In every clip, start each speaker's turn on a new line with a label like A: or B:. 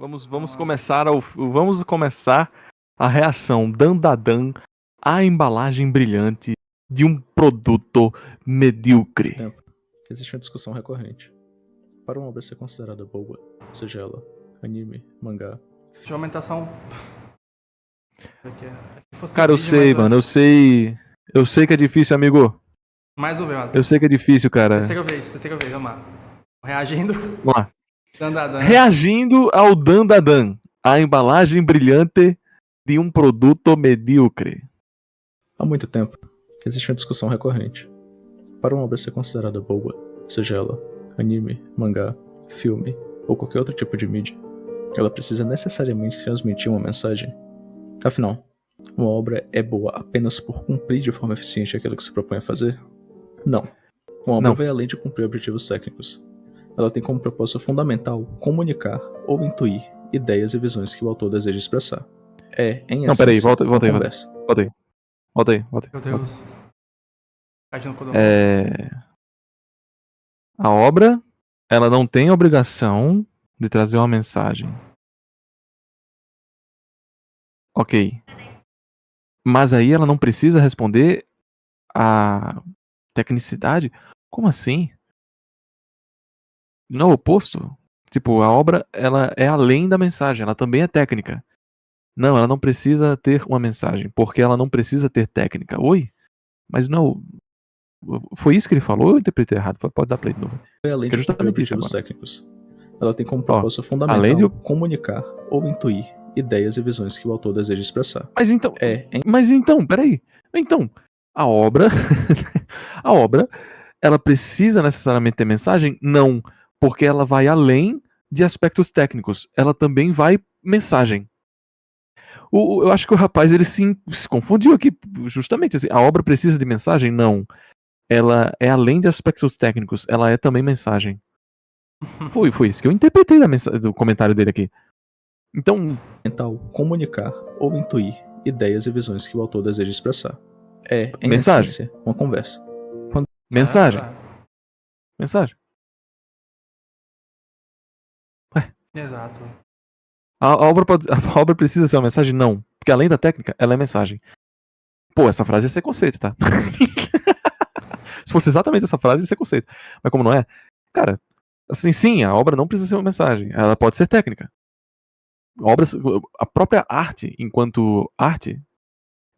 A: Vamos começar a reação Dan à embalagem brilhante de um produto medíocre.
B: Tempo. Existe uma discussão recorrente. Para uma obra ser considerada boa, seja ela anime, mangá,
C: De aumentação.
A: Cara, eu sei, mano, eu sei que é difícil, amigo.
C: Mais um, mano.
A: Eu sei que é difícil, cara.
C: Terceira vez, vamos lá. Reagindo.
A: Vamos lá.
C: Dan.
A: Reagindo ao Dan, a embalagem brilhante de um produto medíocre.
B: Há muito tempo, existe uma discussão recorrente. Para uma obra ser considerada boa, seja ela anime, mangá, filme ou qualquer outro tipo de mídia, ela precisa necessariamente transmitir uma mensagem. Afinal, uma obra é boa apenas por cumprir de forma eficiente aquilo que se propõe a fazer? Não. Uma obra vai além de cumprir objetivos técnicos. Ela tem como propósito fundamental comunicar ou intuir ideias e visões que o autor deseja expressar. Em essência,
A: não, peraí, volta
B: uma
A: aí.
B: conversa.
A: Volta aí.
C: Meu Deus.
A: A obra, ela não tem obrigação de trazer uma mensagem. Ok. Mas aí ela não precisa responder a tecnicidade? Como assim? Não, o oposto. Tipo, a obra, ela é além da mensagem, ela também é técnica. Não, ela não precisa ter uma mensagem, porque ela não precisa ter técnica. Oi? Mas não... Foi isso que ele falou ou eu interpretei errado? Pode dar play de novo.
B: Além de cumprir objetivos técnicos. Ela tem como propósito fundamental comunicar ou intuir ideias e visões que o autor deseja expressar.
A: Mas então, peraí. Então, a obra... a obra, ela precisa necessariamente ter mensagem? Não, porque ela vai além de aspectos técnicos. Ela também vai mensagem. Eu acho que o rapaz, ele se confundiu aqui, justamente assim. A obra precisa de mensagem? Não. Ela é além de aspectos técnicos, ela é também mensagem. Foi isso que eu interpretei do comentário dele aqui. Então...
B: Mental, comunicar ou intuir ideias e visões que o autor deseja expressar. Em
A: mensagem.
B: Essência, uma conversa.
A: Mensagem. Mensagem.
C: Exato.
A: A obra precisa ser uma mensagem? Não. Porque além da técnica, ela é mensagem. Pô, essa frase ia ser conceito, tá? Se fosse exatamente essa frase, ia ser conceito. Mas como não é, cara, assim, sim, a obra não precisa ser uma mensagem. Ela pode ser técnica. A própria arte, enquanto arte...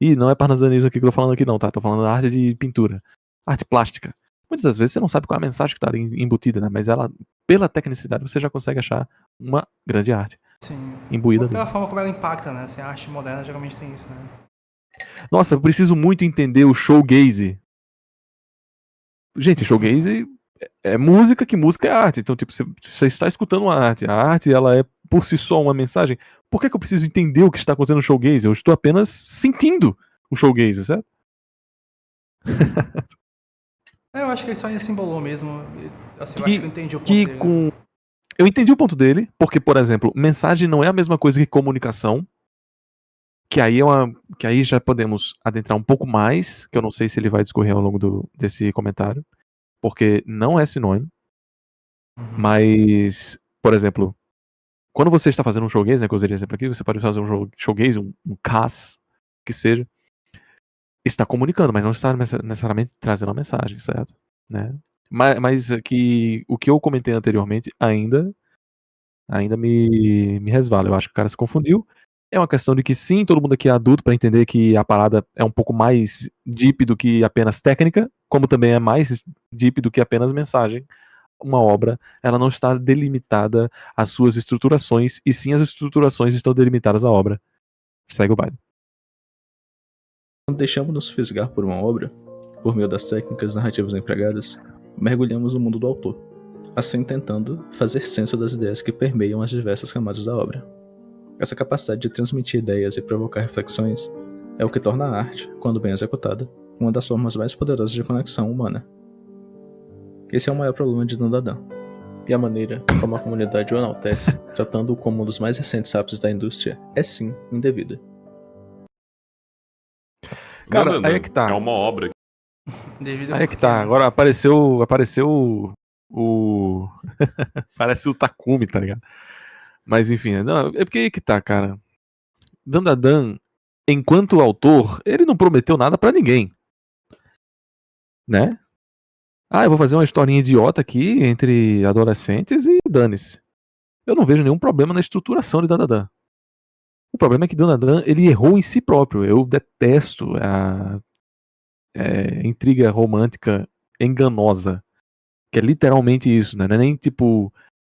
A: E não é parnasianismo aqui que eu tô falando aqui não, tá? Tô falando da arte de pintura. Arte plástica. Muitas das vezes você não sabe qual é a mensagem que tá ali embutida, né? Mas ela, pela tecnicidade, você já consegue achar uma grande arte.
C: Sim.
A: Imbuída
C: pela forma como ela impacta, né? Assim, a arte moderna geralmente tem isso, né?
A: Nossa, eu preciso muito entender o showgaze. Gente, showgaze é música, que música é arte. Então, tipo, você está escutando uma arte. A arte, ela é por si só uma mensagem. Por que eu preciso entender o que está acontecendo no showgaze? Eu estou apenas sentindo o showgaze, certo?
C: Eu acho que ele só simbolou mesmo. Assim, eu acho que eu entendi o ponto dele.
A: Eu entendi o ponto dele, porque, por exemplo, mensagem não é a mesma coisa que comunicação. Que aí já podemos adentrar um pouco mais, que eu não sei se ele vai discorrer ao longo desse comentário, porque não é sinônimo. Mas, por exemplo, quando você está fazendo um showgaze, né, que eu usei de exemplo aqui, você pode fazer um showgaze, um CAS, que seja, está comunicando, mas não está necessariamente trazendo uma mensagem, certo? Né? Mas que o que eu comentei anteriormente ainda me resvala. Eu acho que o cara se confundiu. É uma questão de que sim, todo mundo aqui é adulto para entender que a parada é um pouco mais deep do que apenas técnica, como também é mais deep do que apenas mensagem. Uma obra, ela não está delimitada às suas estruturações, e sim as estruturações estão delimitadas à obra. Segue o baile.
B: Quando deixamos-nos fisgar por uma obra, por meio das técnicas narrativas empregadas, mergulhamos no mundo do autor, assim tentando fazer senso das ideias que permeiam as diversas camadas da obra. Essa capacidade de transmitir ideias e provocar reflexões é o que torna a arte, quando bem executada, uma das formas mais poderosas de conexão humana. Esse é o maior problema de Dan. E a maneira como a comunidade o enaltece, tratando-o como um dos mais recentes ápices da indústria, é sim indevida.
A: Cara, aí é que tá.
D: É uma obra.
A: Aí é que tá. Agora apareceu o... Parece o Takumi, tá ligado? Mas enfim, não, é porque aí que tá, cara. Dandadan, enquanto autor, ele não prometeu nada pra ninguém, né? Eu vou fazer uma historinha idiota aqui entre adolescentes e dane-se. Eu não vejo nenhum problema na estruturação de Dandadan. O problema é que Dandadan, ele errou em si próprio. Eu detesto a intriga romântica enganosa, que é literalmente isso, né? Não é nem tipo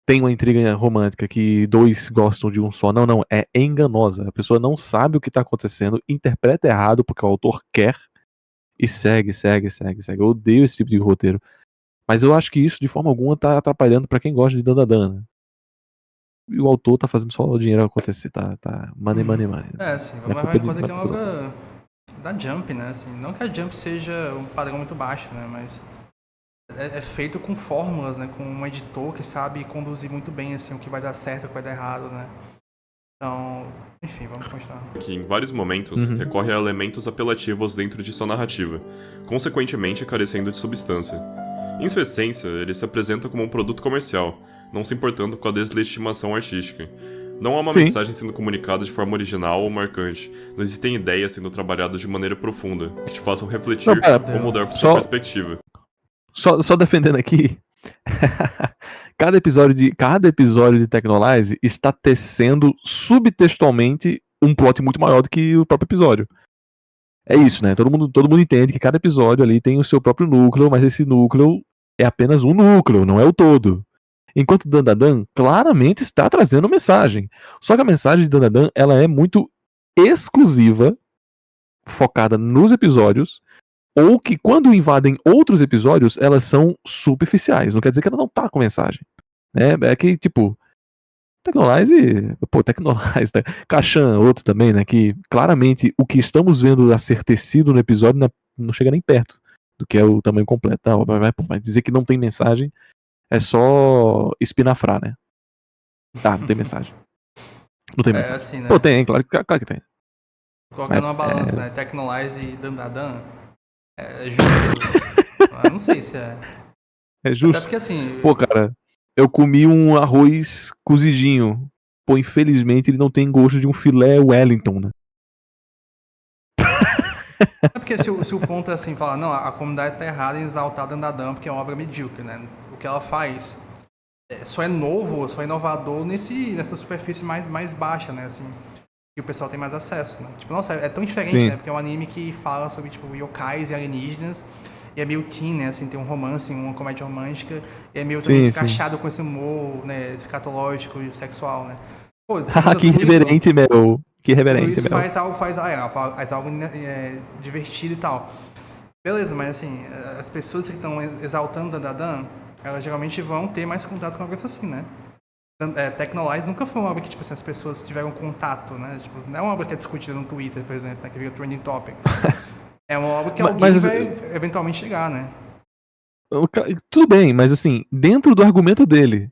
A: tem uma intriga romântica que dois gostam de um só. Não, não, é enganosa. A pessoa não sabe o que tá acontecendo, interpreta errado porque o autor quer e segue. Eu odeio esse tipo de roteiro. Mas eu acho que isso de forma alguma tá atrapalhando pra quem gosta de Dandadan, né? E o autor tá fazendo só o dinheiro acontecer, tá money.
C: Sim,
A: Não é
C: vamos levar
A: culpa
C: em
A: de,
C: conta
A: não é
C: que é uma
A: culpa do autor.
C: obra da Jump, né? Assim, não que a Jump seja um padrão muito baixo, né? Mas é feito com fórmulas, né? Com um editor que sabe conduzir muito bem, assim, o que vai dar certo, o que vai dar errado, né? Então, enfim, vamos continuar.
D: Que em vários momentos recorre a elementos apelativos dentro de sua narrativa, consequentemente carecendo de substância. Em sua essência, ele se apresenta como um produto comercial, não se importando com a deslegitimação artística. Não há uma
A: Sim.
D: mensagem sendo comunicada de forma original ou marcante. Não existem ideias sendo trabalhadas de maneira profunda, que te façam refletir
A: Não, pera,
D: ou mudar
A: só-
D: sua perspectiva.
A: Só defendendo aqui. Cada episódio de Tecnolize está tecendo subtextualmente um plot muito maior do que o próprio episódio. É isso, né? Todo mundo entende que cada episódio ali tem o seu próprio núcleo, mas esse núcleo é apenas um núcleo, não é o todo. Enquanto Dandadan claramente está trazendo mensagem. Só que a mensagem de Dandadan, ela é muito exclusiva, focada nos episódios, ou que quando invadem outros episódios, elas são superficiais. Não quer dizer que ela não tá com mensagem. É que, tipo, Tecnolize, né? Kashan, outro também, né? Que claramente o que estamos vendo a ser tecido no episódio não chega nem perto do que é o tamanho completo da obra. Mas dizer que não tem mensagem é só espinafrar, né? Não tem mensagem. Não tem mensagem.
C: Assim, né?
A: Tem, claro que tem.
C: Colocando uma balança, né? Tecnolize e Dandadan é justo. Eu não sei se é.
A: É justo.
C: Até porque assim.
A: Pô, cara, eu comi um arroz cozidinho. Pô, infelizmente ele não tem gosto de um filé Wellington, né?
C: É porque se o ponto é assim, falar, não, a comunidade tá errada em exaltar Dandadan porque é uma obra medíocre, né? O que ela faz só é novo, só é inovador nessa superfície mais baixa, né? Assim, que o pessoal tem mais acesso, né? Tipo, nossa, é tão diferente,
A: Sim.
C: né? Porque é um anime que fala sobre, tipo, yokais e alienígenas. E é meio teen, né? Assim, tem um romance, uma comédia romântica. E é meio também escrachado com esse humor, né? Escatológico e sexual, né? Pô,
A: Que irreverente, meu. Que irreverente,
C: isso
A: meu.
C: faz algo divertido e tal. Beleza, mas assim, as pessoas que estão exaltando Dandadan, elas geralmente vão ter mais contato com uma coisa assim, né? Tecnolize nunca foi uma obra que, tipo assim, as pessoas tiveram contato, né? Tipo, não é uma obra que é discutida no Twitter, por exemplo, né? Que vira trending topics. É uma obra que alguém vai eventualmente chegar, né?
A: Tudo bem, mas assim, dentro do argumento dele,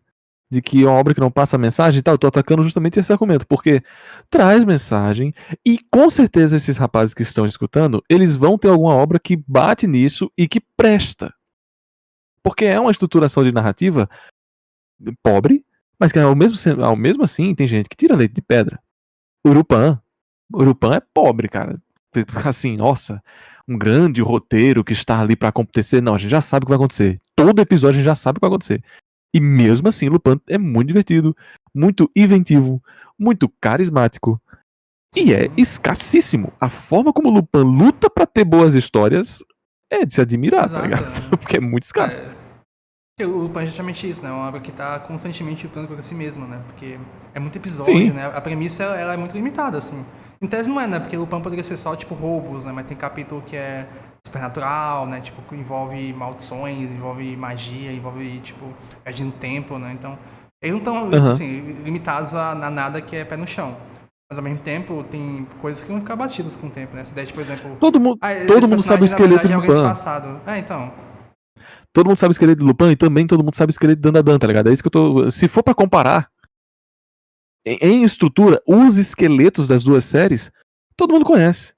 A: de que é uma obra que não passa mensagem e tal, eu tô atacando justamente esse argumento, porque traz mensagem e com certeza esses rapazes que estão escutando, eles vão ter alguma obra que bate nisso e que presta. Porque é uma estruturação de narrativa pobre, mas que ao mesmo assim tem gente que tira leite de pedra. Urupan é pobre, cara. Assim, nossa, um grande roteiro que está ali pra acontecer. Não, a gente já sabe o que vai acontecer. Todo episódio a gente já sabe o que vai acontecer. E mesmo assim, Lupin é muito divertido, muito inventivo, muito carismático. E é escassíssimo. A forma como Lupin luta pra ter boas histórias é de se admirar,
C: Exato,
A: tá ligado?
C: né?
A: Porque é muito escasso.
C: O Lupin é justamente isso, né? Uma obra que tá constantemente lutando contra si mesma, né? Porque é muito episódio,
A: Sim.
C: né? A premissa, ela é muito limitada, assim. Em tese não é, né? Porque Lupin poderia ser só, tipo, roubos, né? Mas tem capítulo que é supernatural, né? Tipo, que envolve maldições, envolve magia, envolve, tipo, viagem no tempo, né? Então, eles não estão, assim, limitados a nada que é pé no chão. Mas, ao mesmo tempo, tem coisas que vão ficar batidas com o tempo, né? Essa ideia, por exemplo...
A: Todo mundo sabe o esqueleto de Lupin.
C: Disfarçado. Então...
A: Todo mundo sabe o esqueleto de Lupin e também todo mundo sabe o esqueleto de Dandadan, tá ligado? É isso que eu tô... Se for pra comparar, em estrutura, os esqueletos das duas séries, todo mundo conhece.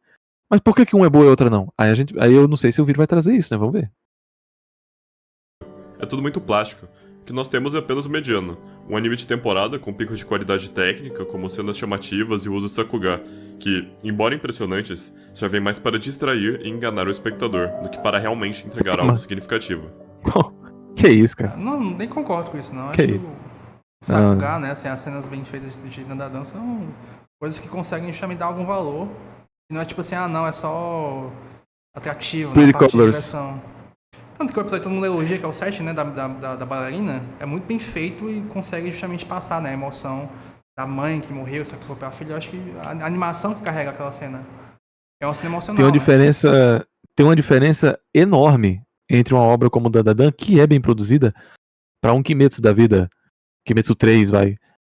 A: Mas por que um é boa e a outra não? Aí eu não sei se o vídeo vai trazer isso, né? Vamos ver.
D: É tudo muito plástico. O que nós temos é apenas o mediano. Um anime de temporada com picos de qualidade técnica, como cenas chamativas e o uso de Sakuga, que, embora impressionantes, servem mais para distrair e enganar o espectador, do que para realmente entregar algo significativo.
A: Que isso, cara?
C: Não, nem concordo com isso, não.
A: Que
C: Acho
A: isso?
C: o Sakuga, né, assim, as cenas bem feitas de Dandadan são coisas que conseguem justamente dar algum valor. E não é tipo assim, não, é só atrativo, né,
A: Pretty
C: parte de
A: colors.
C: diversão. Tanto que o episódio que todo mundo elogia, que é o 7, né, da bailarina, é muito bem feito e consegue justamente passar, né, a emoção da mãe que morreu, sacrificou pela filha. Eu acho que a animação que carrega aquela cena é uma cena emocional,
A: Tem uma diferença enorme entre uma obra como Dandadan, que é bem produzida, pra um Kimetsu da vida, Kimetsu 3,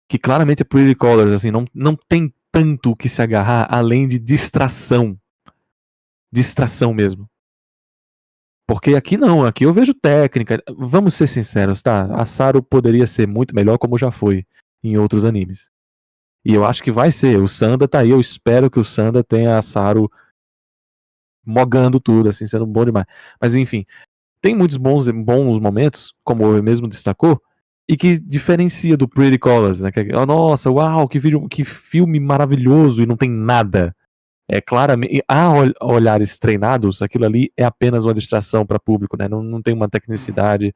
A: que claramente é Pretty Colors, assim, não tem tanto o que se agarrar além de distração. Distração mesmo. Porque aqui não, aqui eu vejo técnica. Vamos ser sinceros, tá? A Saru poderia ser muito melhor, como já foi em outros animes. E eu acho que vai ser. O Sanda tá aí, eu espero que o Sanda tenha a Saru mogando tudo, assim, sendo bom demais. Mas enfim, tem muitos bons momentos, como ele mesmo destacou, e que diferencia do Pretty Colors, né? Nossa, uau, que filme maravilhoso e não tem nada. É claramente, a olhares treinados, aquilo ali é apenas uma distração para público, né? Não tem uma tecnicidade,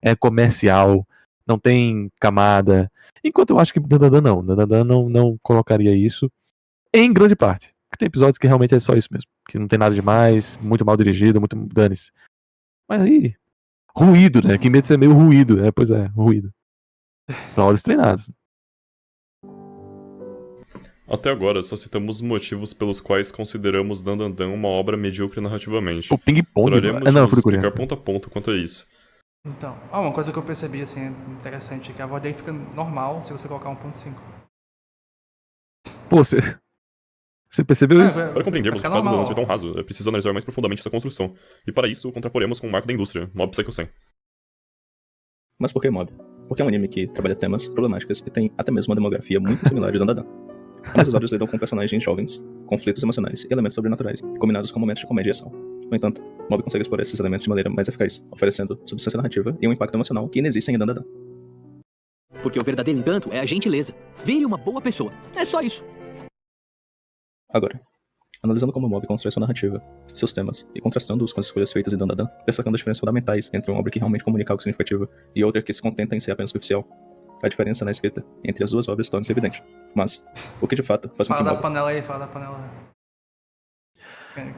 A: é comercial, não tem camada. Enquanto eu acho que Dandadan não colocaria isso em grande parte. Porque tem episódios que realmente é só isso mesmo, que não tem nada demais, muito mal dirigido, muito dane-se. Mas aí, ruído, né? Kimetsu é meio ruído, né? Pois é, ruído. Pra olhos treinados.
D: Até agora, só citamos os motivos pelos quais consideramos Dandadan uma obra medíocre narrativamente.
A: O ping-pong.
D: Traremos
A: Não,
D: nos explicar ponto a ponto quanto a isso.
C: Então, uma coisa que eu percebi, assim, interessante, é que a voz dele fica normal se você colocar 1.5.
A: Pô, você percebeu isso?
D: Para compreendermos o que faz o lance tão raso, é preciso analisar mais profundamente sua construção. E para isso, contraporemos com o marco da indústria, Mob Psycho 100.
B: Mas por que Mob? Porque é um anime que trabalha temas, problemáticas e tem até mesmo uma demografia muito similar de Dandadan. Ambos os olhos lidam com personagens jovens, conflitos emocionais e elementos sobrenaturais, combinados com momentos de comédia e ação. No entanto, Mob consegue explorar esses elementos de maneira mais eficaz, oferecendo substância narrativa e um impacto emocional que inexistem em Dandadan.
E: Porque o verdadeiro encanto é a gentileza. Vire uma boa pessoa. É só isso.
B: Agora, analisando como o Mob constrói sua narrativa, seus temas, e contrastando-os com as escolhas feitas em Dandadan, destacando as diferenças fundamentais entre uma obra que realmente comunica algo significativo e outra que se contenta em ser apenas superficial, a diferença na escrita entre as duas obras torna-se evidente. Mas, o que de fato faz com que
C: Fala da
B: Mob...
C: panela aí, fala da panela.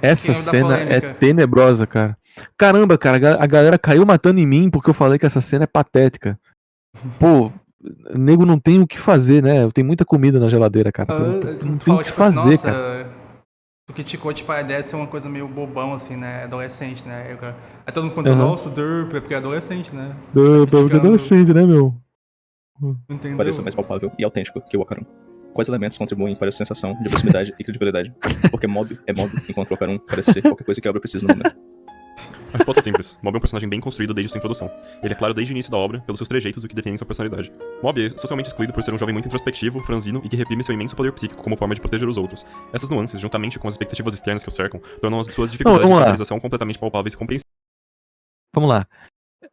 A: Essa
C: Quem é o da
A: cena
C: polêmica?
A: é tenebrosa, cara. Caramba, cara, a galera caiu matando em mim porque eu falei que essa cena é patética. Pô, nego não tem o que fazer, né? Tem muita comida na geladeira, cara. Não
C: Tu
A: tem o
C: fala,
A: que
C: tipo assim,
A: fazer,
C: nossa,
A: cara.
C: tu criticou, tipo, a ideia de ser uma coisa meio bobão, assim, né? Adolescente, né? Aí todo mundo conta,
A: Uhum.
C: nossa, derp, é porque é adolescente, né?
A: Porque adolescente, né, meu?
C: Entendeu?
B: pareça mais palpável e autêntico que o Wakarum. Quais elementos contribuem para a sensação de proximidade e credibilidade? Porque Mob é Mob, enquanto o Wakarum parece ser qualquer coisa que a obra precisa no momento.
D: A resposta é simples. Mob é um personagem bem construído desde sua introdução. Ele é claro desde o início da obra, pelos seus trejeitos, o que define sua personalidade. Mob é socialmente excluído por ser um jovem muito introspectivo, franzino e que reprime seu imenso poder psíquico como forma de proteger os outros. Essas nuances, juntamente com as expectativas externas que o cercam, tornam as suas dificuldades de
A: vamos lá.
D: socialização completamente palpáveis e compreensíveis.
A: Vamos lá.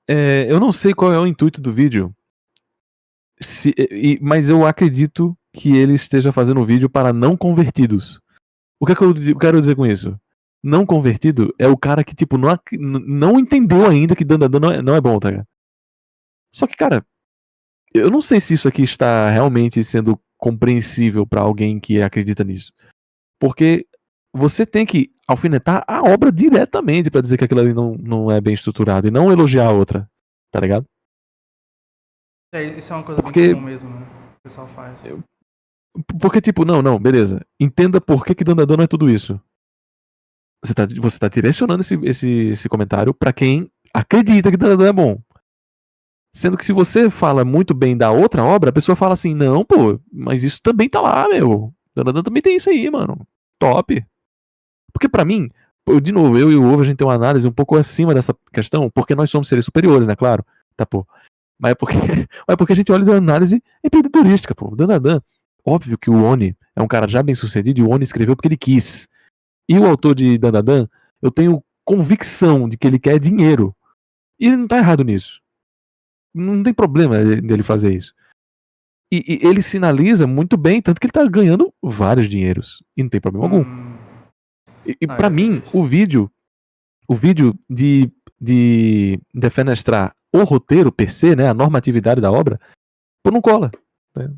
A: Eu não sei qual é o intuito do vídeo, mas eu acredito que ele esteja fazendo o vídeo para não convertidos. O que é que eu quero dizer com isso? Não convertido é o cara que, tipo, não entendeu ainda que Dandadan não é bom, tá ligado? Só que, cara, eu não sei se isso aqui está realmente sendo compreensível pra alguém que acredita nisso. Porque você tem que alfinetar a obra diretamente pra dizer que aquilo ali não é bem estruturado e não elogiar a outra, tá ligado?
C: Isso é uma coisa
A: Porque-
C: bem comum mesmo, né? O pessoal faz.
A: Porque, tipo, não, beleza. Entenda por que Dandadan não é tudo isso. Você tá direcionando esse comentário pra quem acredita que Dandadan é bom. Sendo que se você fala muito bem da outra obra, a pessoa fala assim, não, pô, mas isso também tá lá, meu. Dandadan também tem isso aí, mano. Top. Porque pra mim, de novo, eu e o Ovo, a gente tem uma análise um pouco acima dessa questão, porque nós somos seres superiores, né, claro. Tá, pô. Mas é porque a gente olha de uma análise empreendedorística, pô. Dandadan, óbvio que o Oni é um cara já bem sucedido e o Oni escreveu porque ele quis. E o autor de Dandadan, eu tenho convicção de que ele quer dinheiro. E ele não tá errado nisso. Não tem problema dele fazer isso. E ele sinaliza muito bem, tanto que ele tá ganhando vários dinheiros. E não tem problema algum. E pra mim, o vídeo de defenestrar o roteiro per se, né, a normatividade da obra, pô, não cola. Né?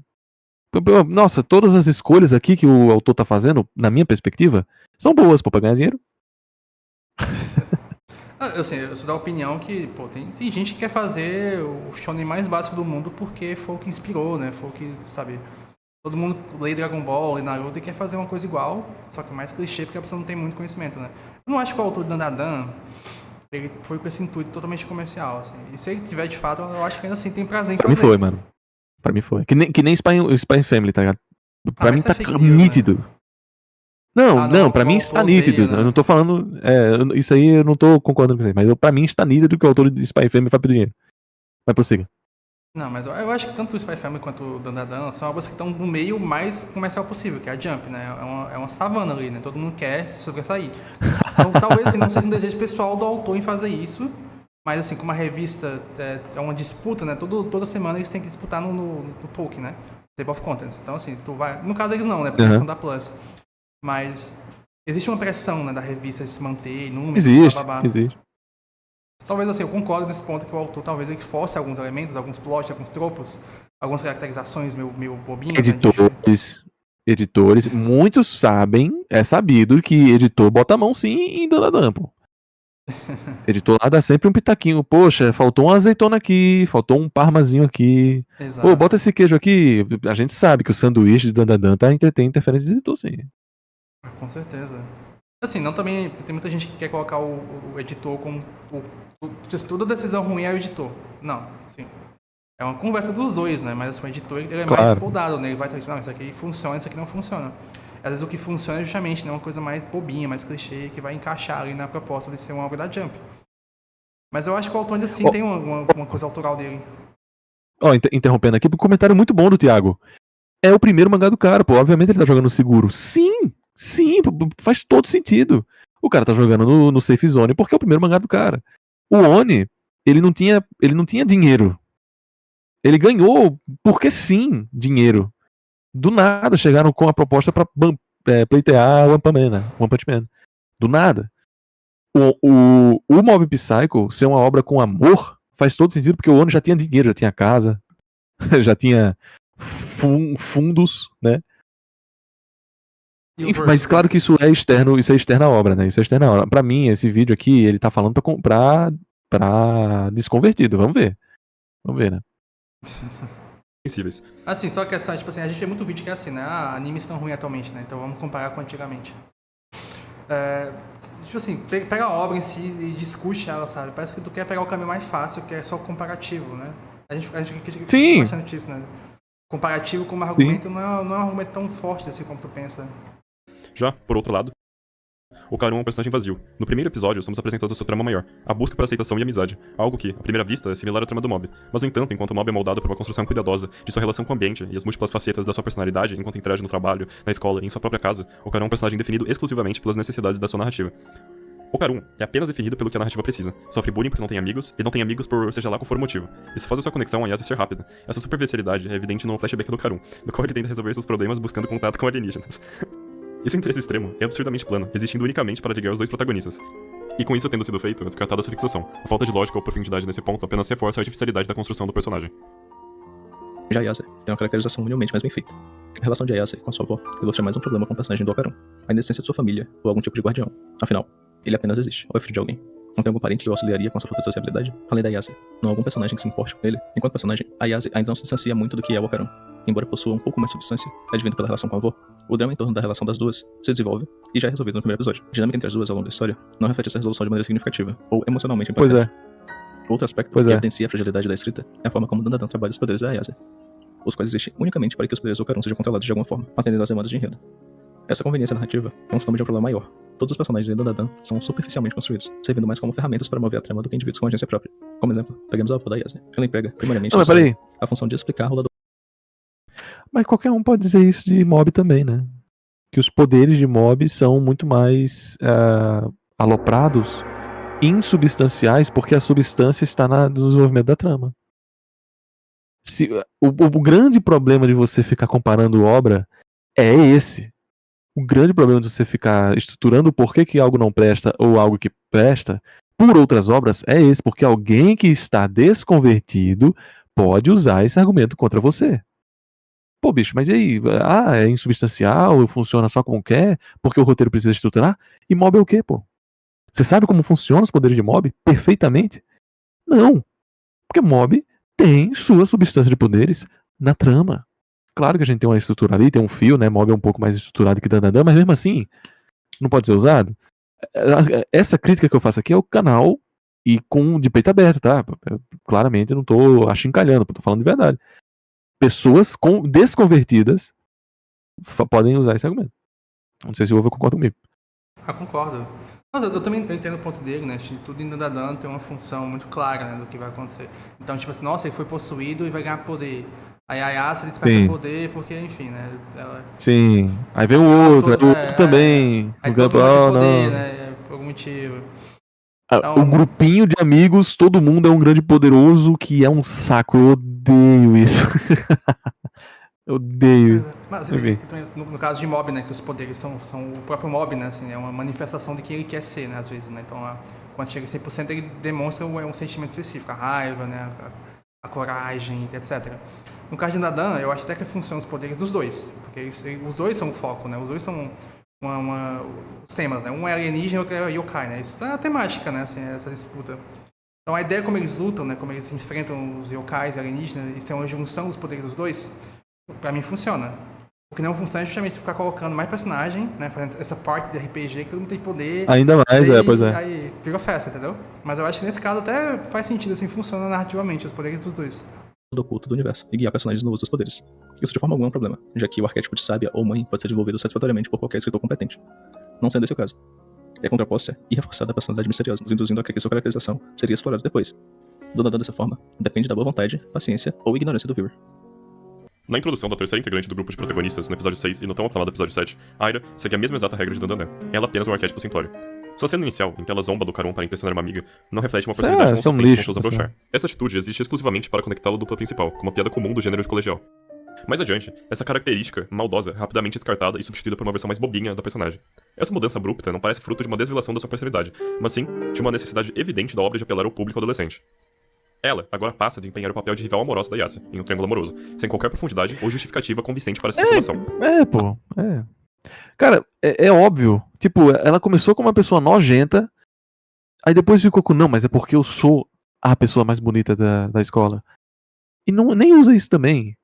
A: Nossa, todas as escolhas aqui que o autor tá fazendo, na minha perspectiva, são boas, pô, pra ganhar dinheiro.
C: Assim, eu sou da opinião que, pô, tem gente que quer fazer o shonen mais básico do mundo porque foi o que inspirou, né? Foi o que, sabe... Todo mundo lê Dragon Ball, lê Naruto e quer fazer uma coisa igual, só que mais clichê porque a pessoa não tem muito conhecimento, né? Eu não acho que o autor de Dandadan, ele foi com esse intuito totalmente comercial, assim. E se ele tiver de fato, eu acho que ainda assim tem prazer em
A: Pra
C: fazer.
A: mim foi, mano. Pra mim foi. Que nem Spy Family, tá ligado? Pra mim
C: mas
A: tá
C: é fake news,
A: nítido.
C: né?
A: Não, pra
C: o
A: mim
C: autor
A: está nítido.
C: odeia, né?
A: Eu não tô falando. Isso aí eu não tô concordando com você. Mas pra mim está nítido que o autor de Spy Family vai pedir dinheiro. Vai prossiga.
C: Não, mas eu acho que tanto o Spy Family quanto o Dandadan são obras que estão no meio mais comercial possível, que é a Jump, né? É uma savana ali, né? Todo mundo quer se sobressair. Então, talvez assim, não seja um desejo pessoal do autor em fazer isso, mas assim, como a revista é uma disputa, né? Toda semana eles têm que disputar no Tolkien, né? Table of Contents. Então, assim, tu vai... No caso, eles não, né? Porque eles são da Plus. Mas existe uma pressão, né, da revista de se manter, números,
A: Existe, existe.
C: Talvez assim, eu concordo nesse ponto que o autor talvez ele force alguns elementos, alguns plots, alguns tropos, algumas caracterizações meio bobinhas.
A: Editores, muitos sabem, é sabido que editor bota a mão sim em Dandadan, pô. Editor lá dá sempre um pitaquinho. Poxa, faltou uma azeitona aqui, faltou um parmazinho aqui.
C: Exato.
A: Pô, bota esse queijo aqui. A gente sabe que o sanduíche de Dandadan tem interferência de editor, sim.
C: Com certeza. Assim, não também, porque tem muita gente que quer colocar o editor como toda decisão ruim é o editor. Não, assim, é uma conversa dos dois, né? Mas assim, o editor ele é mais podado, né? Ele vai estar dizendo, não, isso aqui funciona, isso aqui não funciona. Às vezes o que funciona é justamente, né, uma coisa mais bobinha, mais clichê, que vai encaixar ali na proposta de ser uma obra da Jump. Mas eu acho que o autor ainda assim tem uma coisa autoral dele.
A: Interrompendo aqui, um comentário muito bom do Thiago. É o primeiro mangá do cara, pô. Obviamente ele tá jogando seguro. Sim, faz todo sentido. O cara tá jogando no Safe Zone porque é o primeiro mangá do cara. O Oni, ele não tinha dinheiro. Ele ganhou, porque sim, dinheiro. Do nada chegaram com a proposta pra pleitear One Punch Man. Do nada. O Mob Psycho ser uma obra com amor faz todo sentido porque o Oni já tinha dinheiro, já tinha casa, já tinha fundos, né? Mas claro que isso é externo à obra, né? Isso é externo à obra. Pra mim, esse vídeo aqui, ele tá falando pra desconvertido. Vamos ver, né?
C: Assim, só a questão, tipo assim, a gente vê muito vídeo que é assim, né? Animes estão ruins atualmente, né? Então vamos comparar com antigamente. Tipo assim, pega a obra em si e discute ela, sabe? Parece que tu quer pegar o caminho mais fácil, que é só o comparativo, né? A gente fica bastante isso, né? Comparativo como argumento não é um argumento tão forte assim como tu pensa.
D: Já, por outro lado, o Karun é um personagem vazio. No primeiro episódio, somos apresentados a sua trama maior, a busca por aceitação e amizade, algo que, à primeira vista, é similar à trama do Mob. Mas, no entanto, enquanto o Mob é moldado por uma construção cuidadosa de sua relação com o ambiente e as múltiplas facetas da sua personalidade enquanto interage no trabalho, na escola e em sua própria casa, o Karun é um personagem definido exclusivamente pelas necessidades da sua narrativa. O Karun é apenas definido pelo que a narrativa precisa. Sofre bullying porque não tem amigos, e não tem amigos por seja lá qual for o motivo. Isso faz a sua conexão a Yasa ser rápida. Essa superficialidade é evidente no flashback do Karun, no qual ele tenta resolver seus problemas buscando contato com alienígenas. Esse interesse extremo é absurdamente plano, existindo unicamente para ligar os dois protagonistas. E com isso tendo sido feito, é descartada essa fixação. A falta de lógica ou profundidade nesse ponto apenas reforça a artificialidade da construção do personagem.
B: Já Ayase tem uma caracterização humilmente mais bem feita. A relação de Ayase com a sua avó ilustra mais um problema com o personagem do Karun, a inocência de sua família ou algum tipo de guardião. Afinal, ele apenas existe, ou é filho de alguém. Não tem algum parente que o auxiliaria com a sua falta de sociabilidade? Além da Ayase, não há algum personagem que se importe com ele. Enquanto personagem, a Ayase ainda não se distancia muito do que é o Karun. Embora possua um pouco mais de substância, advindo pela relação com a avó, o drama em torno da relação das duas se desenvolve e já é resolvido no primeiro episódio. A dinâmica entre as duas ao longo da história não reflete essa resolução de maneira significativa ou emocionalmente impactante. Outro aspecto que evidencia a fragilidade da escrita é a forma como Dandadan trabalha os poderes da Ayase, os quais existem unicamente para que os poderes do Karun sejam controlados de alguma forma, atendendo às demandas de enredo. Essa conveniência narrativa é um sintoma de um problema maior. Todos os personagens de Dandadan são superficialmente construídos, servindo mais como ferramentas para mover a trama do que indivíduos com agência própria. Como exemplo, pegamos a avó da Ayase. Ela emprega, primariamente, a função de explicar a rola do...
A: Mas qualquer um pode dizer isso de Mob também, né? Que os poderes de Mob são muito mais aloprados, insubstanciais, porque a substância está no desenvolvimento da trama. O grande problema de você ficar comparando obra é esse. O grande problema de você ficar estruturando o porquê que algo não presta ou algo que presta por outras obras é esse, porque alguém que está desconvertido pode usar esse argumento contra você. Pô, bicho, mas e aí? Ah, é insubstancial, funciona só como quer, porque o roteiro precisa estruturar? E mob é o quê, pô? Você sabe como funcionam os poderes de mob perfeitamente? Não. Porque mob tem sua substância de poderes na trama. Claro que a gente tem uma estrutura ali, tem um fio, né? Mob é um pouco mais estruturado que Dandadan, mas mesmo assim, não pode ser usado. Essa crítica que eu faço aqui é o canal e de peito aberto, tá? Claramente eu não tô achincalhando, tô falando de verdade. Pessoas desconvertidas podem usar esse argumento. Não sei se o Ovo concorda comigo.
C: Concordo. Mas eu também entendo o ponto dele, né? Tudo indo da Dan tem uma função muito clara, né, do que vai acontecer. Então, tipo assim, nossa, ele foi possuído e vai ganhar poder. Aí a Yasa desperta poder porque, enfim, né?
A: Sim. Aí vem o outro também.
C: Aí todo mundo vai ter poder, né? Por algum motivo.
A: Então, o grupinho de amigos, todo mundo é um grande poderoso que é um saco. Eu odeio isso. Eu odeio.
C: Mas, no caso de mob, né, que os poderes são o próprio mob, né, assim, é uma manifestação de quem ele quer ser, né, às vezes, né, então quando chega a 100% ele demonstra um sentimento específico, a raiva, né, a coragem, etc. No caso de Nadan, eu acho até que funcionam os poderes dos dois, porque os dois são o foco, né, os dois são os temas, né, um é alienígena e outro é yokai, né, isso é a temática, né, assim, essa disputa. Então a ideia como eles lutam, né, como eles enfrentam os yokais e alienígenas, eles têm uma junção dos poderes dos dois. Pra mim funciona. O que não funciona é justamente ficar colocando mais personagem, né? Fazendo essa parte de RPG que todo mundo tem poder.
A: Ainda mais, pois é.
C: Aí virou festa, entendeu? Mas eu acho que nesse caso até faz sentido, assim, funciona narrativamente, os poderes dos dois.
B: Do oculto do universo e guiar personagens no uso dos poderes. Isso de forma alguma é um problema, já que o arquétipo de sábia ou mãe pode ser desenvolvido satisfatoriamente por qualquer escritor competente. Não sendo esse o caso. É contraposta e reforçada a personalidade misteriosa, nos induzindo a crer que sua caracterização seria explorada depois. Dona dessa forma, depende da boa vontade, paciência ou ignorância do viewer.
D: Na introdução da terceira integrante do grupo de protagonistas, no episódio 6 e no tão aclamado episódio 7, Aira segue a mesma exata regra de Dandadan. Ela é apenas um arquétipo simplório. Sua cena inicial, em que ela zomba do Caron para impressionar uma amiga, não reflete uma personalidade consistente com seus abrochar. Essa atitude existe exclusivamente para conectá-la à dupla principal, como uma piada comum do gênero de colegial. Mais adiante, essa característica maldosa é rapidamente descartada e substituída por uma versão mais bobinha da personagem. Essa mudança abrupta não parece fruto de uma desvelação da sua personalidade, mas sim de uma necessidade evidente da obra de apelar ao público adolescente. Ela agora passa a desempenhar o papel de rival amorosa da Yasa, em um triângulo amoroso, sem qualquer profundidade ou justificativa convincente para essa transformação.
A: Cara, é óbvio. Tipo, ela começou como uma pessoa nojenta, aí depois ficou com, não, mas é porque eu sou a pessoa mais bonita da escola. E nem usa isso também.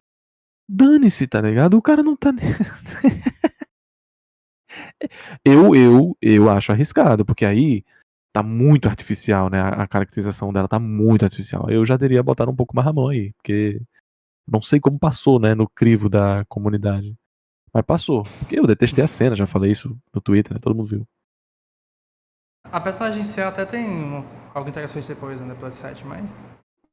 A: Dane-se, tá ligado? O cara não tá... eu acho arriscado, porque aí tá muito artificial, né? A caracterização dela tá muito artificial. Eu já teria botado um pouco mais a mão aí, porque não sei como passou, né, no crivo da comunidade. Mas passou. Porque eu detestei a cena, já falei isso no Twitter, né? Todo mundo viu.
C: A personagem em si até tem algo interessante depois, né, pelo 7, mas...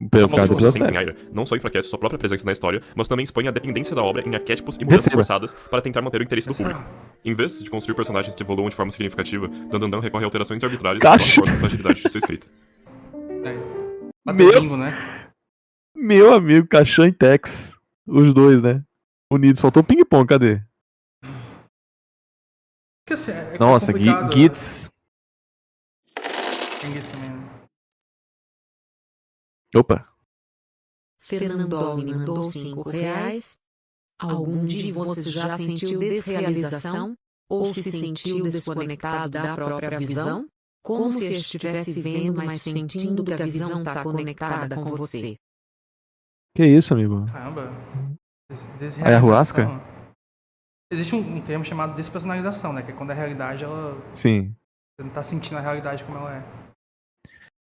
D: A falta de consistência em Aira não só enfraquece sua própria presença na história, mas também expõe a dependência da obra em arquétipos e mudanças forçadas para tentar manter o interesse do público. Em vez de construir personagens que evoluam de forma significativa, Dandadan recorre a alterações arbitrárias que cortam a fragilidade de sua escrita.
A: Meu amigo, Caixão e Tex. Os dois, né? Unidos. Faltou ping-pong, cadê?
C: Assim,
A: nossa, Gits.
C: Tem Gits também, né?
A: Opa.
F: Fernandoni mandou R$5. Algum de vocês já sentiu desrealização? Ou se sentiu desconectado da própria visão? Como se estivesse vendo, mas sentindo que a visão está conectada com você.
A: Que isso, amigo?
C: Caramba.
A: Ayahuasca?
C: Existe um termo chamado despersonalização, né? Que é quando a realidade, ela...
A: Sim.
C: Você não tá sentindo a realidade como ela é.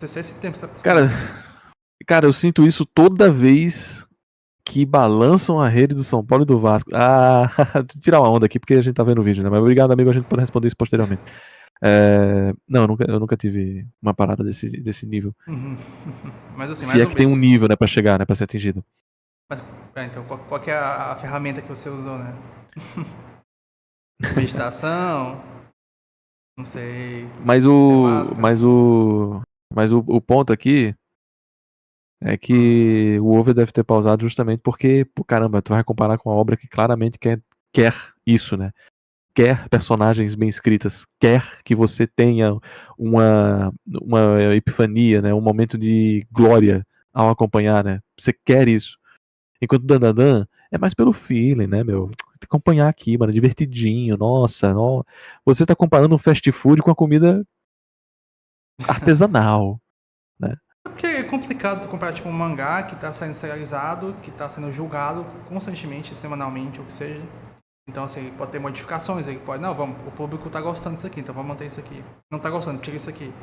C: Não sei se é esse tempo que você tá buscando.
A: Cara, eu sinto isso toda vez que balançam a rede do São Paulo e do Vasco. Tirar uma onda aqui porque a gente tá vendo o vídeo, né? Mas obrigado, amigo, a gente pode responder isso posteriormente. Não, eu nunca tive uma parada desse nível.
C: Mas assim,
A: se é que tem um nível, né, pra chegar, né, pra ser atingido.
C: Mas, então, qual que é a ferramenta que você usou, né? Meditação? Não sei.
A: Mas o ponto aqui é que o Over deve ter pausado justamente porque, pô, caramba, tu vai comparar com uma obra que claramente quer isso, né? Quer personagens bem escritas, quer que você tenha uma epifania, né? Um momento de glória ao acompanhar, né? Você quer isso. Enquanto Dandadan é mais pelo feeling, né, meu? Tem que acompanhar aqui, mano, divertidinho, nossa, você tá comparando um fast food com a comida artesanal, né?
C: Porque é complicado tu comprar tipo um mangá que tá sendo serializado, que tá sendo julgado constantemente, semanalmente, ou o que seja. Então, assim, ele pode ter modificações, ele pode, não, vamos, o público tá gostando disso aqui, então vamos manter isso aqui. Não tá gostando, tira isso aqui.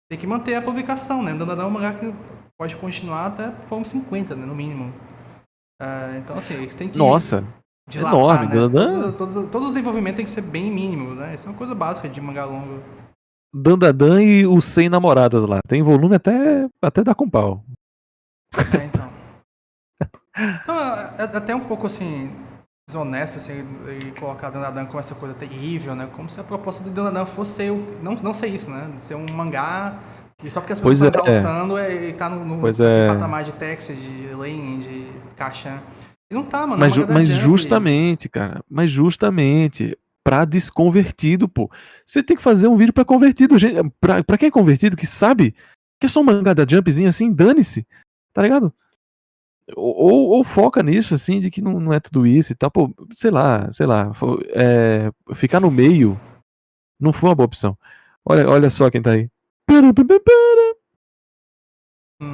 C: Tem que manter a publicação, né? Dandadan é um mangá que pode continuar até volume 50, né, no mínimo. Então, assim, eles têm que
A: Nossa,
C: dilatar,
A: enorme,
C: né?
A: Dandadan.
C: Todos os desenvolvimentos têm que ser bem mínimos, né? Isso é uma coisa básica de mangá longo.
A: Dandadan e os 100 namoradas lá. Tem volume até dar com pau.
C: Então. Então, é até um pouco, assim, desonesto, assim, ele colocar Dandadan como essa coisa terrível, né? Como se a proposta do Dandadan fosse ser, não ser isso, né? Ser um mangá que só porque as pessoas estão exaltando, ele tá no patamar de Tex, de Lane, de Kashan. Ele não tá, mano.
A: Mas justamente, cara, pra desconvertido, pô. Você tem que fazer um vídeo pra convertido, gente. Pra quem é convertido, que sabe que é só um mangá da Jumpzinho assim, dane-se, tá ligado? Ou foca nisso, assim, de que não é tudo isso e tal, pô, sei lá, ficar no meio não foi uma boa opção. Olha só quem tá aí.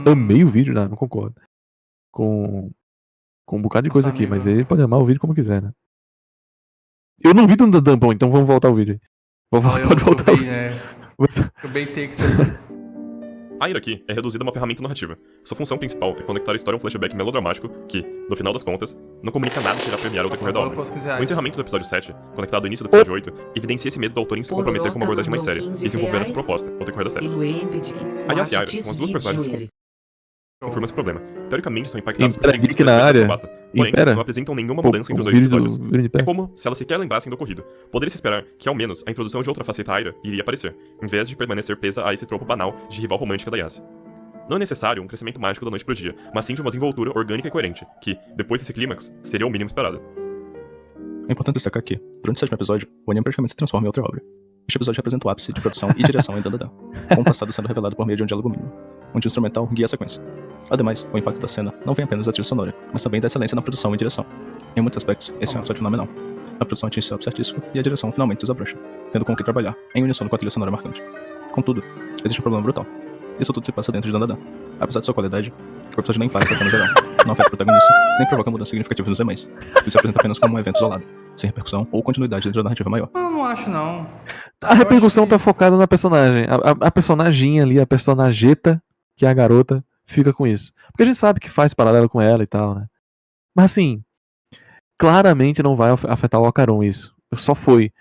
A: Amei o vídeo, não concordo. Com um bocado de coisa aqui, mas ele pode amar o vídeo como quiser, né? Eu não vi Dandadan, bom, então vamos voltar ao vídeo. Pode voltar ao vídeo.
C: Eu beitei que você...
D: A ira aqui é reduzida a uma ferramenta narrativa. Sua função principal é conectar a história a um flashback melodramático que, no final das contas, não comunica nada que irá premiar ao decorrer da obra. O encerramento do episódio 7, conectado ao início do episódio 8, evidencia esse medo do autor em se comprometer com uma abordagem mais séria e desenvolver essa proposta ao decorrer da série. A Yas e a Ira são as duas personagens que confirmam esse problema. Teoricamente são impactadas por
A: Geek na área.
D: Porém, não apresentam nenhuma mudança entre os dois episódios. É como se elas sequer lembrassem do ocorrido. Poderia-se esperar que, ao menos, a introdução de outra faceta à Ira iria aparecer, em vez de permanecer presa a esse tropo banal de rival romântica da Yas. Não é necessário um crescimento mágico da noite pro dia, mas sim de uma desenvoltura orgânica e coerente, que, depois desse clímax, seria o mínimo esperado.
B: É importante destacar que, durante o 7º episódio, o anime praticamente se transforma em outra obra. Este episódio representa o ápice de produção e direção em Dandadan, com o passado sendo revelado por meio de um diálogo mínimo, onde o instrumental guia a sequência. Ademais, o impacto da cena não vem apenas da trilha sonora, mas também da excelência na produção e direção. Em muitos aspectos, esse é um episódio fenomenal. A produção atinge seu ápice artístico e a direção finalmente desabrocha, tendo com o que trabalhar, em uníssono com a trilha sonora marcante. Contudo, existe um problema brutal. Isso tudo se passa dentro de Dandadan. Apesar de sua qualidade, o episódio não impacta a trama geral, não afeta o protagonista, nem provoca mudanças significativas nos demais. Ele se apresenta apenas como um evento isolado, sem repercussão ou continuidade dentro da narrativa maior.
C: Eu não acho, não.
A: A repercussão tá focada na personagem. A personaginha ali, a personageta, que é a garota, fica com isso. Porque a gente sabe que faz paralelo com ela e tal, né? Mas assim, claramente não vai afetar o Ocaron isso. Só foi.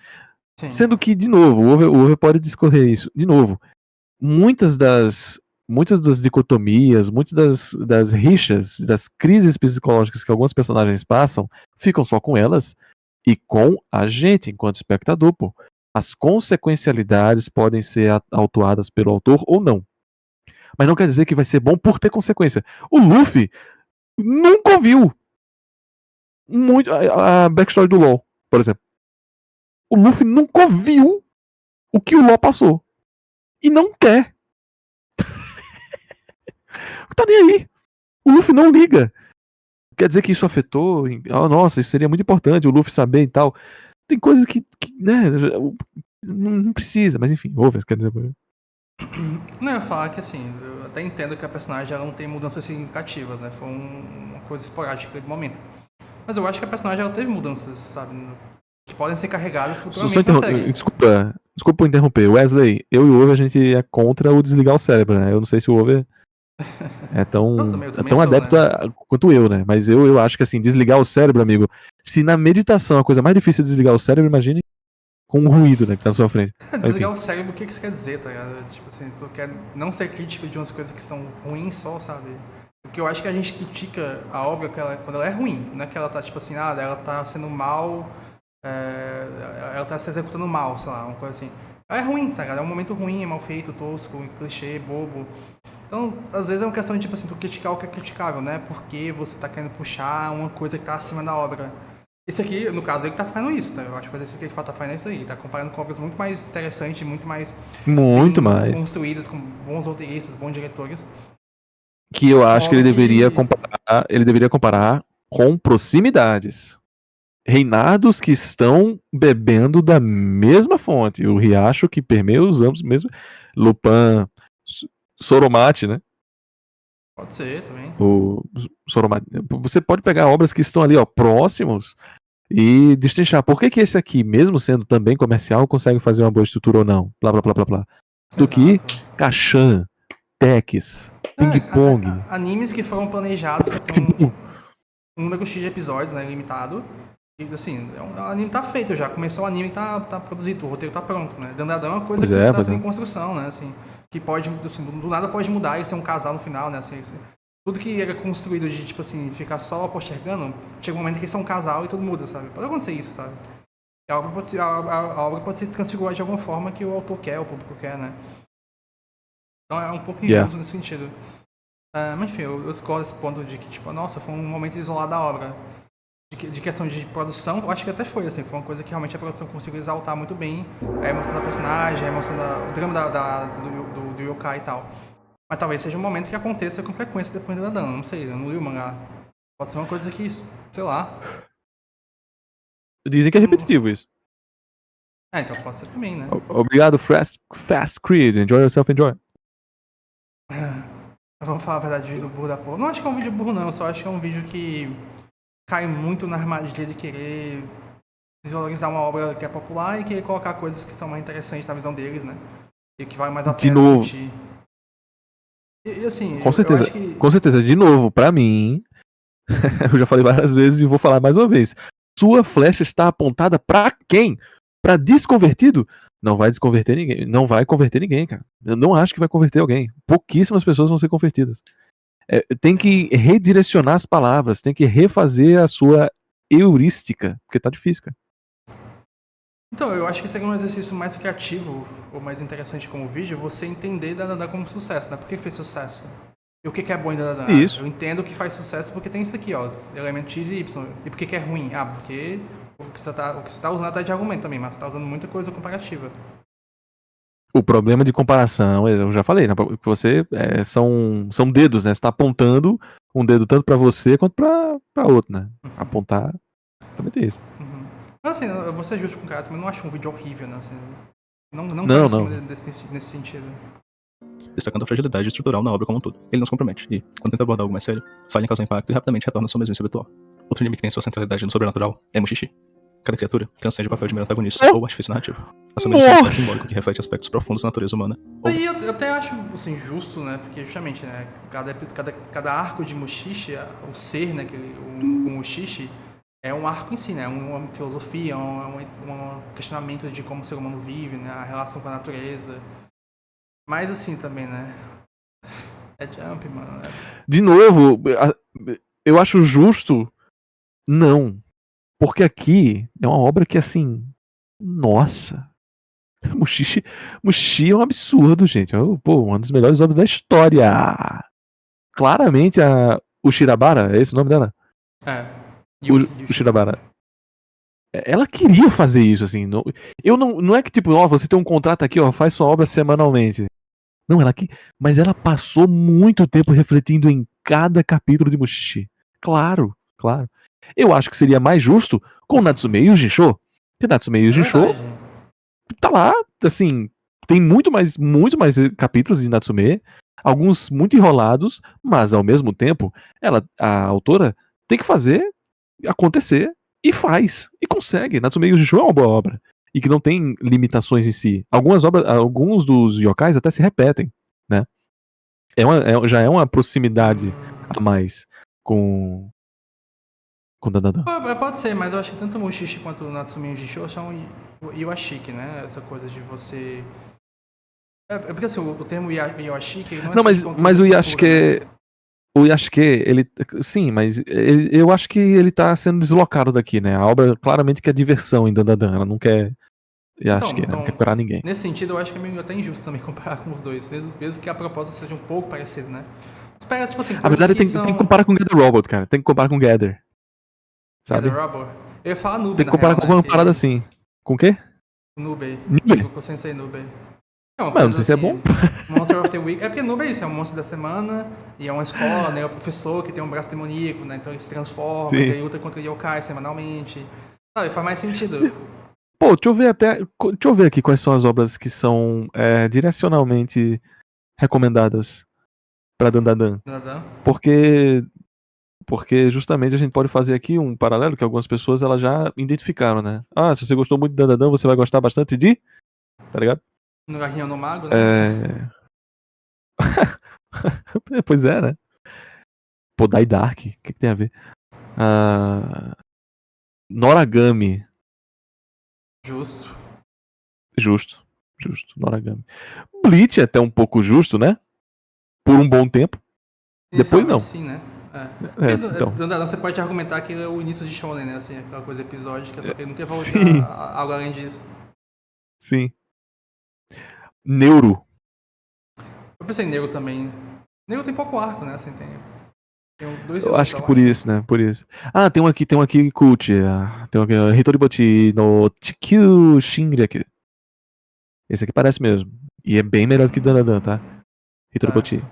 A: Sim. Sendo que, de novo, o Over pode discorrer isso. De novo, muitas das dicotomias, muitas das rixas, das crises psicológicas que alguns personagens passam, ficam só com elas e com a gente, enquanto espectador, pô. As consequencialidades podem ser autuadas pelo autor ou não. Mas não quer dizer que vai ser bom por ter consequência. O Luffy nunca ouviu muito a backstory do LoL, por exemplo. O Luffy nunca ouviu o que o LoL passou. E não quer. Tá nem aí. O Luffy não liga. Quer dizer que isso afetou? Nossa, isso seria muito importante, o Luffy saber e tal. Tem coisas que né, não precisa, mas enfim, ouve, quer dizer.
C: Não, eu ia falar que assim, eu até entendo que a personagem ela não tem mudanças significativas, né? Foi uma coisa esporádica de momento. Mas eu acho que a personagem ela teve mudanças, sabe? Que podem ser carregadas futuramente na série.
A: Desculpa interromper. Wesley, eu e o Over, a gente é contra o desligar o cérebro, né? Eu não sei se o Over é tão adepto, né? Quanto eu, né? Mas eu acho que assim, desligar o cérebro, amigo, se na meditação a coisa mais difícil é desligar o cérebro, imagine com um ruído, né, que tá na sua frente.
C: Desligar o cérebro, o que isso quer dizer, tá ligado? Tipo assim, tu quer não ser crítico de umas coisas que são ruins só, sabe? Porque eu acho que a gente critica a obra quando ela é ruim, não é que ela tá, tipo assim, ela tá sendo mal, ela tá se executando mal, sei lá, uma coisa assim. Ela é ruim, tá ligado? É um momento ruim, é mal feito, tosco, clichê, bobo. Então, às vezes é uma questão de, tipo assim, tu criticar o que é criticável, né? Porque você tá querendo puxar uma coisa que tá acima da obra. Esse aqui, no caso, ele tá fazendo isso, tá? Eu acho que esse aqui que tá fazendo é isso aí. Tá comparando com obras muito mais interessantes, muito mais
A: Muito
C: bem
A: mais.
C: construídas, com bons roteiristas, bons diretores.
A: Que eu acho que ele
C: Obra
A: deveria comparar com proximidades. Reinados que estão bebendo da mesma fonte. O riacho que permeia os ambos mesmo. Lupin, Soromate, né?
C: Pode ser também.
A: O Soromate. Você pode pegar obras que estão ali, ó, próximos e destrinchar. Por que esse aqui, mesmo sendo também comercial, consegue fazer uma boa estrutura ou não? Blá, blá, blá, blá, blá. Do que
C: Exato.
A: Cachan, Tex, Ping-Pong.
C: Animes que foram planejados pra ter
A: Tipo,
C: um número X de episódios, né, limitado. E assim, o anime tá feito já. Começou o anime, tá produzido, o roteiro tá pronto, né? Dandadan é uma coisa
A: Pois
C: que
A: é,
C: tá
A: pois
C: sendo
A: é.
C: em construção, né? Assim, que pode, assim, do nada pode mudar e ser um casal no final, né? Assim, tudo que era construído de, tipo assim, ficar só postergando, chega um momento que eles são um casal e tudo muda, sabe? Pode acontecer isso, sabe? A obra pode se transfigurar de alguma forma que o autor quer, o público quer, né? Então é um pouco injusto nesse sentido. Mas enfim, eu discordo desse ponto de que, tipo, nossa, foi um momento isolado da obra. De questão de produção, eu acho que até foi, assim, foi uma coisa que realmente a produção conseguiu exaltar muito bem a emoção da personagem, a emoção o drama do yokai e tal. Mas talvez seja um momento que aconteça com frequência depois da Dan, não sei, eu não li o mangá. Pode ser uma coisa que, sei lá.
A: Dizem que é repetitivo isso.
C: Então pode ser também, né?
A: Obrigado, Fast Creed. Enjoy yourself, enjoy.
C: Vamos falar a verdade do vídeo burro da porra. Não acho que é um vídeo burro, não, eu só acho que é um vídeo que cai muito na armadilha de querer desvalorizar uma obra que é popular e querer colocar coisas que são mais interessantes na visão deles, né? E que vale mais a
A: De
C: pena
A: novo.
C: discutir. E assim,
A: Com certeza,
C: eu acho que...
A: com certeza. De novo, pra mim, eu já falei várias vezes e vou falar mais uma vez. Sua flecha está apontada pra quem? Pra desconvertido? Não vai desconverter ninguém. Não vai converter ninguém, cara. Eu não acho que vai converter alguém. Pouquíssimas pessoas vão ser convertidas. Tem que redirecionar as palavras, tem que refazer a sua heurística, porque tá difícil, cara.
C: Então, eu acho que seria um exercício mais criativo ou mais interessante como vídeo, você entender Dandadan como sucesso, né? Por que fez sucesso? E o que é bom em Dandadan?
A: Isso.
C: Eu entendo que faz sucesso porque tem isso aqui, ó, elemento X e Y. E por que é ruim? Porque o que você tá usando até de argumento também, mas você tá usando muita coisa comparativa.
A: O problema de comparação, eu já falei, né, que você são dedos, né? Você tá apontando um dedo tanto pra você quanto pra outro, né? Apontar, também tem isso.
C: Mas assim, eu vou ser justo com o cara, também não acho um vídeo horrível, né? Assim, não
A: Não,
C: cai em cima
A: não.
C: nesse sentido.
B: Destacando a fragilidade estrutural na obra como um todo. Ele não se compromete, e, quando tenta abordar algo mais sério, falha em causar impacto e rapidamente retorna à sua mesmice habitual. Outro anime que tem sua centralidade no sobrenatural é Mushishi. Cada criatura transcende o papel de mero antagonista ou artifício narrativo, assumindo um significado simbólico que reflete aspectos profundos da natureza humana.
C: Aí eu até acho, assim, justo, né? Porque justamente, né? Cada arco de Mushishi, o ser, né? O Mushishi é um arco em si, né? Uma filosofia, um questionamento de como o ser humano vive, né? A relação com a natureza. Mas assim também, né? É Jump, mano. Né?
A: De novo, eu acho justo, não. Porque aqui é uma obra que, assim, nossa. Mushishi é um absurdo, gente. Uma das melhores obras da história. Claramente o Shirabara, é esse o nome dela? O Shirabara. Ela queria fazer isso, assim. Não é que, tipo, você tem um contrato aqui, faz sua obra semanalmente. Não, mas ela passou muito tempo refletindo em cada capítulo de Mushishi. Claro, claro. Eu acho que seria mais justo com Natsume Yujincho. Porque Natsume Yujincho tá lá, assim, tem muitos mais capítulos de Natsume, alguns muito enrolados, mas ao mesmo tempo, a autora tem que fazer acontecer e faz, e consegue. Natsume Yujincho é uma boa obra e que não tem limitações em si. Alguns dos yokais até se repetem, né? Já é uma proximidade a mais com Dandadan.
C: Pode ser, mas eu acho que tanto o Mushishi quanto o Natsume Yujincho são Iwashiki, né? Essa coisa de você... porque assim, o termo Iwashiki...
A: Não, mas o Yasuke... Né? O Yasuke, ele... Sim, mas eu acho que ele tá sendo deslocado daqui, né? A obra claramente quer diversão em Dandadan. Ela não quer E acho que não quer curar ninguém.
C: Nesse sentido, eu acho que é meio até injusto também comparar com os dois, mesmo que a proposta seja um pouco parecida, né? Espera, tipo assim,
A: A verdade tem que comparar com Gather Robot, cara. Tem que comparar com Gather. Sabe?
C: Gather Robot. Eu ia falar Noob,
A: Tem que comparar com alguma parada assim. Com o quê?
C: Nubei.
A: Nubei?
C: Com o Sensei Nubei. É uma
A: Mas não
C: coisa
A: sei se é
C: assim,
A: bom.
C: Monster of the Week. É porque Nubei é isso, é um monstro da semana, e é uma escola, né? É o professor que tem um braço demoníaco, né? Então ele se transforma,
A: Sim.
C: e daí luta contra yokai semanalmente. Sabe, faz mais sentido.
A: Pô, deixa eu ver aqui quais são as obras que são direcionalmente recomendadas pra Dandadan.
C: Dandadan.
A: Porque justamente a gente pode fazer aqui um paralelo que algumas pessoas elas já identificaram, né? Ah, se você gostou muito de Dandadan, você vai gostar bastante de... Tá ligado?
C: No Garrinho no Mago, né?
A: Pois é, né? Pô, Dai Dark, o que tem a ver? Noragami.
C: Justo.
A: Justo. Noragami. Bleach é até um pouco justo, né? Por um bom tempo. Depois não.
C: Sim, né?
A: Então.
C: Dandadan, você pode argumentar que é o início de Shonen, né? Assim, aquela coisa episódica, só que ele nunca evoluiu
A: Sim.
C: algo além disso.
A: Sim. Neuro.
C: Eu pensei em Neuro também. Neuro tem pouco arco, né? Assim, tem dois
A: Eu acho que por isso, né? Por isso. Ah, tem um aqui cult. Tem um aqui, Hitoriboti no Chikyu Shinryaku. Esse aqui parece mesmo. E é bem melhor do que Dandadan, tá? Hitoriboti.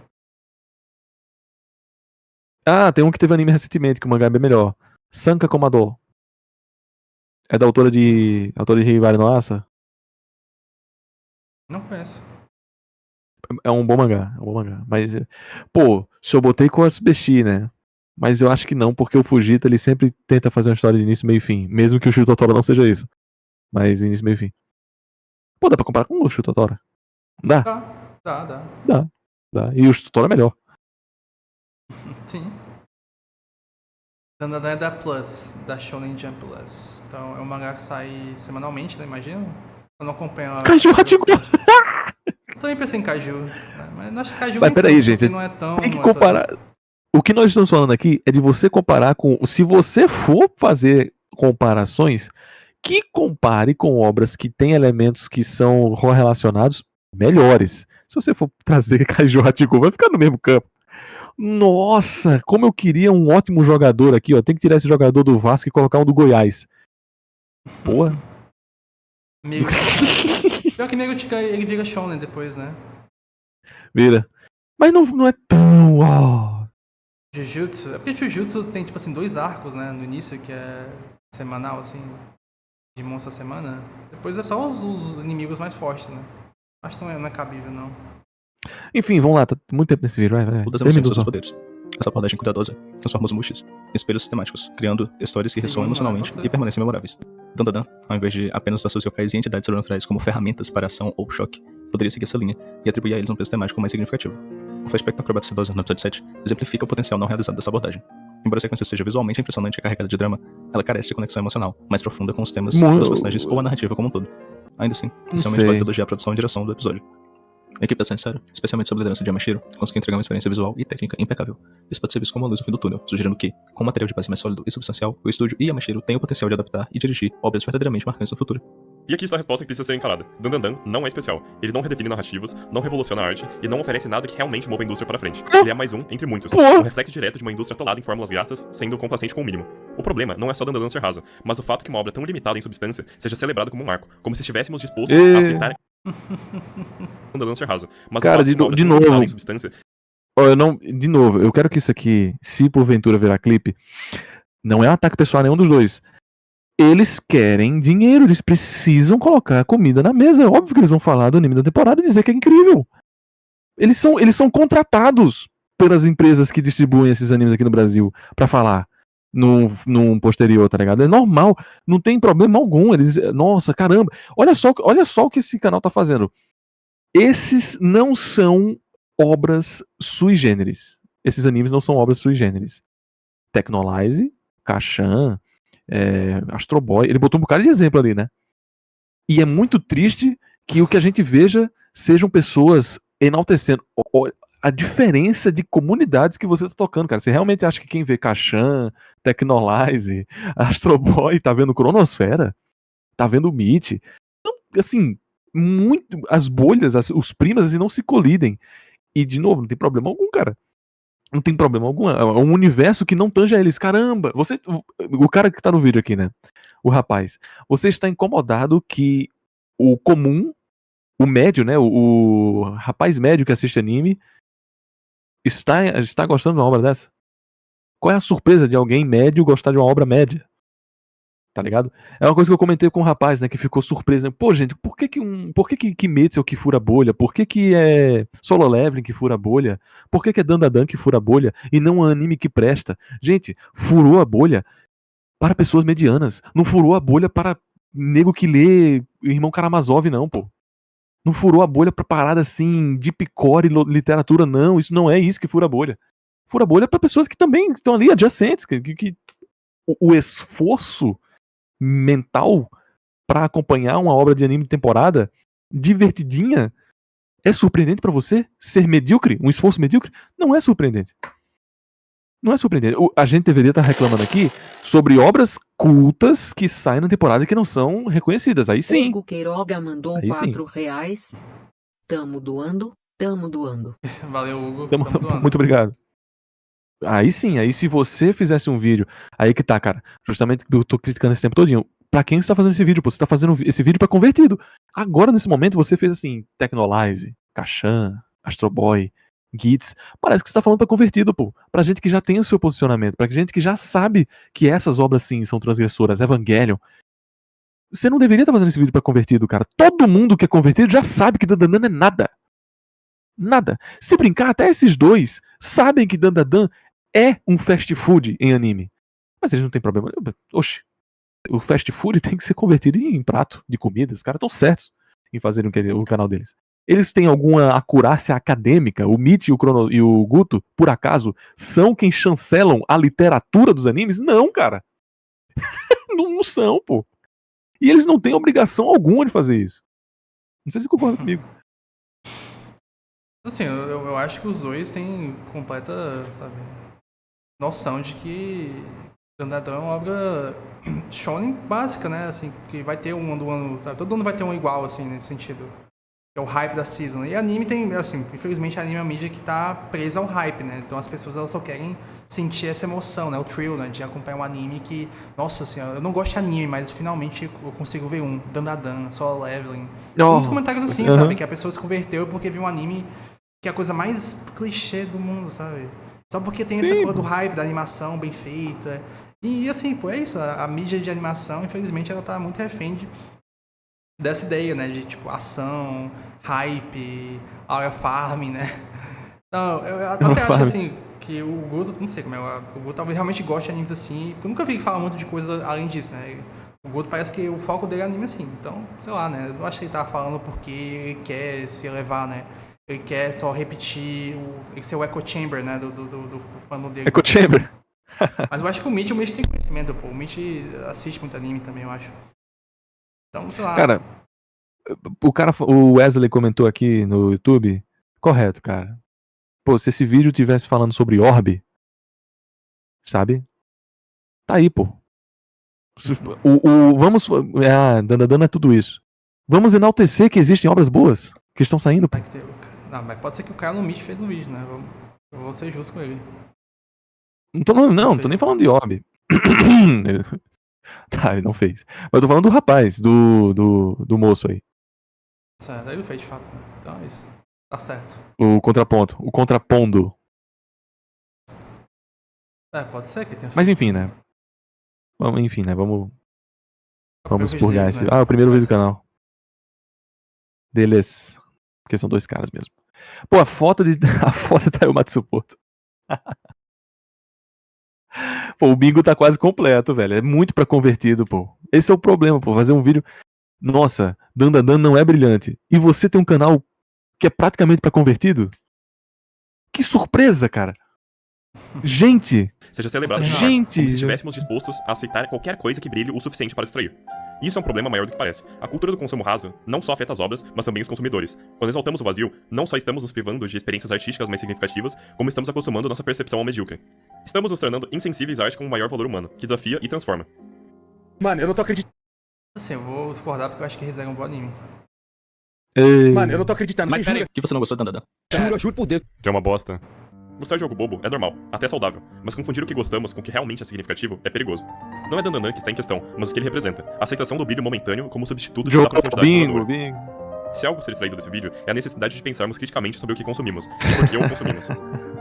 A: Ah, tem um que teve anime recentemente, que o mangá é bem melhor. Sanka Komadou. É da autora de Hibari no Asa.
C: Não conheço.
A: É um bom mangá, Mas, pô, Shobotei com Asubeshi, né? Mas eu acho que não, porque o Fujita, ele sempre tenta fazer uma história de início, meio e fim. Mesmo que o Shu Totoro não seja isso. Mas início, meio e fim. Pô, dá pra comparar com o Shu Totoro? Dá? Dá. E o Shu Totoro é melhor.
C: Sim. Dandadan é da Plus, da Shonen Jump Plus. Então é um mangá que sai semanalmente, né? Imagina. Eu não acompanho a...
A: Kaiju Hachigo!
C: Eu também pensei em Kaiju, né? Mas não acho que Kaiju
A: Mas peraí,
C: tanto,
A: gente.
C: não é tão...
A: Tem que comparar. O que nós estamos falando aqui é de você comparar com... Se você for fazer comparações, que compare com obras que têm elementos que são relacionados melhores. Se você for trazer Kaiju Hachigo, vai ficar no mesmo campo. Nossa, como eu queria um ótimo jogador aqui, ó. Tem que tirar esse jogador do Vasco e colocar um do Goiás. Porra.
C: Pior que Nego Chica, ele vira shonen depois, né?
A: Vira. Mas não é tão...
C: Jujutsu. É porque Jujutsu tem, tipo assim, 2 arcos, né? No início, que é semanal, assim. De monstro a semana. Depois é só os inimigos mais fortes, né? Acho que não é cabível, não.
A: Enfim, vamos lá. Tá muito tempo nesse vídeo. Vai.
B: Mudas emoções dos seus poderes. Essa abordagem cuidadosa transforma os mushis em espelhos sistemáticos, criando histórias que ressoam emocionalmente e permanecem memoráveis. Dandadan, ao invés de apenas usar seus yokais e entidades sobrenaturais como ferramentas para ação ou choque, poderia seguir essa linha e atribuir a eles um peso temático mais significativo. O flashback da acrobata sedosa no episódio 7 exemplifica o potencial não realizado dessa abordagem. Embora a sequência seja visualmente impressionante e carregada de drama, ela carece de conexão emocional mais profunda com os temas dos personagens ou a narrativa como um todo. Ainda assim, inicialmente vale elogiar a produção e direção do episódio. A equipe da Sensero, especialmente sob a liderança de Yamashiro, conseguiu entregar uma experiência visual e técnica impecável. Isso pode ser visto como uma luz no fim do túnel, sugerindo que, com um material de base mais sólido e substancial, o estúdio e Yamashiro têm o potencial de adaptar e dirigir obras verdadeiramente marcantes no futuro.
D: E aqui está a resposta que precisa ser encarada. Dandadan não é especial. Ele não redefine narrativas, não revoluciona a arte e não oferece nada que realmente mova a indústria para frente. Ele é mais um entre muitos. Um reflexo direto de uma indústria atolada em fórmulas gastas, sendo complacente com o mínimo. O problema não é só Dandadan ser raso, mas o fato que uma obra tão limitada em substância seja celebrada como um marco, como se estivéssemos dispostos a aceitar Dandadan ser raso. Mas
A: cara,
D: o fato que uma obra
A: de
D: tão limitada
A: novo.
D: em substância...
A: De novo, eu quero que isso aqui, se porventura virar clipe, não é um ataque pessoal a nenhum dos dois. Eles querem dinheiro, eles precisam colocar comida na mesa. É óbvio que eles vão falar do anime da temporada e dizer que é incrível. Eles são contratados pelas empresas que distribuem esses animes aqui no Brasil pra falar num posterior, tá ligado? É normal, não tem problema algum. Eles, nossa, caramba. Olha só o que esse canal tá fazendo. Esses não são obras sui generis. Esses animes não são obras sui generis. Tecnolize, Kashan, Astro Boy, ele botou um bocado de exemplo ali, né? E é muito triste que o que a gente veja sejam pessoas enaltecendo a diferença de comunidades que você tá tocando, cara. Você realmente acha que quem vê Kashan, Tecnolize, Astro Boy tá vendo Cronosfera? Tá vendo Meet? assim, muito. As bolhas, os primas, assim, não se colidem. E, de novo, não tem problema algum, cara. Não tem problema algum. É um universo que não tanja eles. Caramba, o cara que tá no vídeo aqui, né? O rapaz. Você está incomodado que o comum, o médio, né? O rapaz médio que assiste anime está gostando de uma obra dessa? Qual é a surpresa de alguém médio gostar de uma obra média? Tá ligado? É uma coisa que eu comentei com um rapaz, né, que ficou surpreso, né? Pô, gente, por que Kimetsu é o que fura a bolha? Por que é Solo Leveling que fura a bolha? Por que é Dandadan que fura a bolha e não um anime que presta? Gente, furou a bolha para pessoas medianas. Não furou a bolha para nego que lê Irmão Karamazov, não, pô. Não furou a bolha pra parada assim, de picore, literatura, não. Isso não é isso que fura a bolha. Fura a bolha pra pessoas que também estão ali adjacentes, que o esforço mental pra acompanhar uma obra de anime de temporada divertidinha é surpreendente pra você? Ser medíocre? Um esforço medíocre? Não é surpreendente. Não é surpreendente. A gente deveria estar reclamando aqui sobre obras cultas que saem na temporada e que não são reconhecidas. Aí sim.
F: Hugo Queiroga mandou
A: Aí sim.
F: R$4. Tamo doando, tamo doando.
C: Valeu, Hugo.
A: Tamo
C: doando.
A: muito obrigado. Aí sim, aí se você fizesse um vídeo, aí que tá, cara, justamente que eu tô criticando esse tempo todinho. Pra quem você tá fazendo esse vídeo? Pô, você tá fazendo esse vídeo pra convertido. Agora, nesse momento, você fez assim, Tecnolize, Kashan, Astro Boy, Gits. Parece que você tá falando pra convertido, pô. Pra gente que já tem o seu posicionamento, pra gente que já sabe que essas obras sim são transgressoras, Evangelion. Você não deveria estar fazendo esse vídeo pra convertido, cara. Todo mundo que é convertido já sabe que Dandadan é nada. Nada. Se brincar, até esses dois sabem que Dandadan é um fast food em anime. Mas eles não têm problema. Oxe, o fast food tem que ser convertido em prato de comida. Os caras estão certos em fazerem o canal deles. Eles têm alguma acurácia acadêmica? O Mitch e o Guto, por acaso, são quem chancelam a literatura dos animes? Não, cara. Não são, pô. E eles não têm obrigação alguma de fazer isso. Não sei se concorda comigo.
C: Assim, eu acho que os dois têm completa, sabe, noção de que Dandadan é uma obra shonen básica, né? Assim, que vai ter um do ano, sabe? Todo ano vai ter um igual, assim, nesse sentido. É o hype da season. E anime tem, assim, infelizmente anime é uma mídia que tá presa ao hype, né? Então as pessoas elas só querem sentir essa emoção, né? O thrill, né? De acompanhar um anime que, nossa senhora, eu não gosto de anime, mas finalmente eu consigo ver um Dandadan, Solo Leveling. Muitos comentários assim, sabe? Que a pessoa se converteu porque viu um anime que é a coisa mais clichê do mundo, sabe? Só porque tem essa coisa do hype, da animação bem feita. E assim, pô, é isso. A mídia de animação, infelizmente, ela tá muito refém dessa ideia, né? De, tipo, ação, hype, área farm, né? Então, eu até acho, assim, que o Guto, não sei como é, o Guto talvez realmente goste de animes assim, porque eu nunca vi ele falar muito de coisa além disso, né? O Guto parece que o foco dele é anime assim. Então, sei lá, né? Eu não acho que ele tá falando porque ele quer se elevar, né? Ele quer só repetir, ele ser o Echo Chamber, né? Do fã dele.
A: Echo Chamber.
C: Mas eu acho que o Mitch tem conhecimento, pô. O Mitch assiste muito anime também, eu acho. Então, sei lá.
A: Cara, o Wesley comentou aqui no YouTube. Correto, cara. Pô, se esse vídeo tivesse falando sobre Orb, sabe? Tá aí, pô. Vamos. Dandadan é tudo isso. Vamos enaltecer que existem obras boas que estão saindo, pô.
C: Não, mas pode ser que o cara no Mitch fez um vídeo, né? Eu vou ser justo com ele.
A: Não tô nem falando de Orb. Tá, ele não fez. Mas eu tô falando do rapaz, do moço aí.
C: Certo, aí ele fez de fato, né? Então é isso. Tá certo.
A: O contrapondo.
C: Pode ser que tenha feito.
A: Mas enfim, né? Vamos expurgar esse.
C: Né?
A: O primeiro vídeo do canal. Deles. Porque são dois caras mesmo. Pô, a foto de Taiyo Matsumoto. Pô, o bingo tá quase completo, velho. É muito pra convertido, pô. Esse é o problema, pô. Fazer um vídeo. Nossa, Dandadan não é brilhante. E você tem um canal que é praticamente pra convertido? Que surpresa, cara. Gente!
D: Seja celebrado como se estivéssemos dispostos a aceitar qualquer coisa que brilhe o suficiente para distrair. Isso é um problema maior do que parece. A cultura do consumo raso não só afeta as obras, mas também os consumidores. Quando exaltamos o vazio, não só estamos nos privando de experiências artísticas mais significativas, como estamos acostumando nossa percepção ao medíocre. Estamos nos tornando insensíveis à arte com o maior valor humano, que desafia e transforma.
E: Mano, eu não tô acreditando.
C: Assim, eu vou discordar porque eu acho que ReZero é um bom anime.
A: Ei.
E: Mano, eu não tô acreditando.
B: Mas
E: Você
B: pera
E: jura?
B: aí, que você não gostou de Dandadan?
E: Juro por Deus.
D: Que é uma bosta. Gostar de jogo bobo é normal, até saudável, mas confundir o que gostamos com o que realmente é significativo é perigoso. Não é Dandadan que está em questão, mas o que ele representa. A aceitação do brilho momentâneo como substituto de
A: Jogo,
D: toda a profundidade do
A: bingo,
D: jogador.
A: bingo.
D: Se algo ser extraído desse vídeo é a necessidade de pensarmos criticamente sobre o que consumimos e por que o consumimos.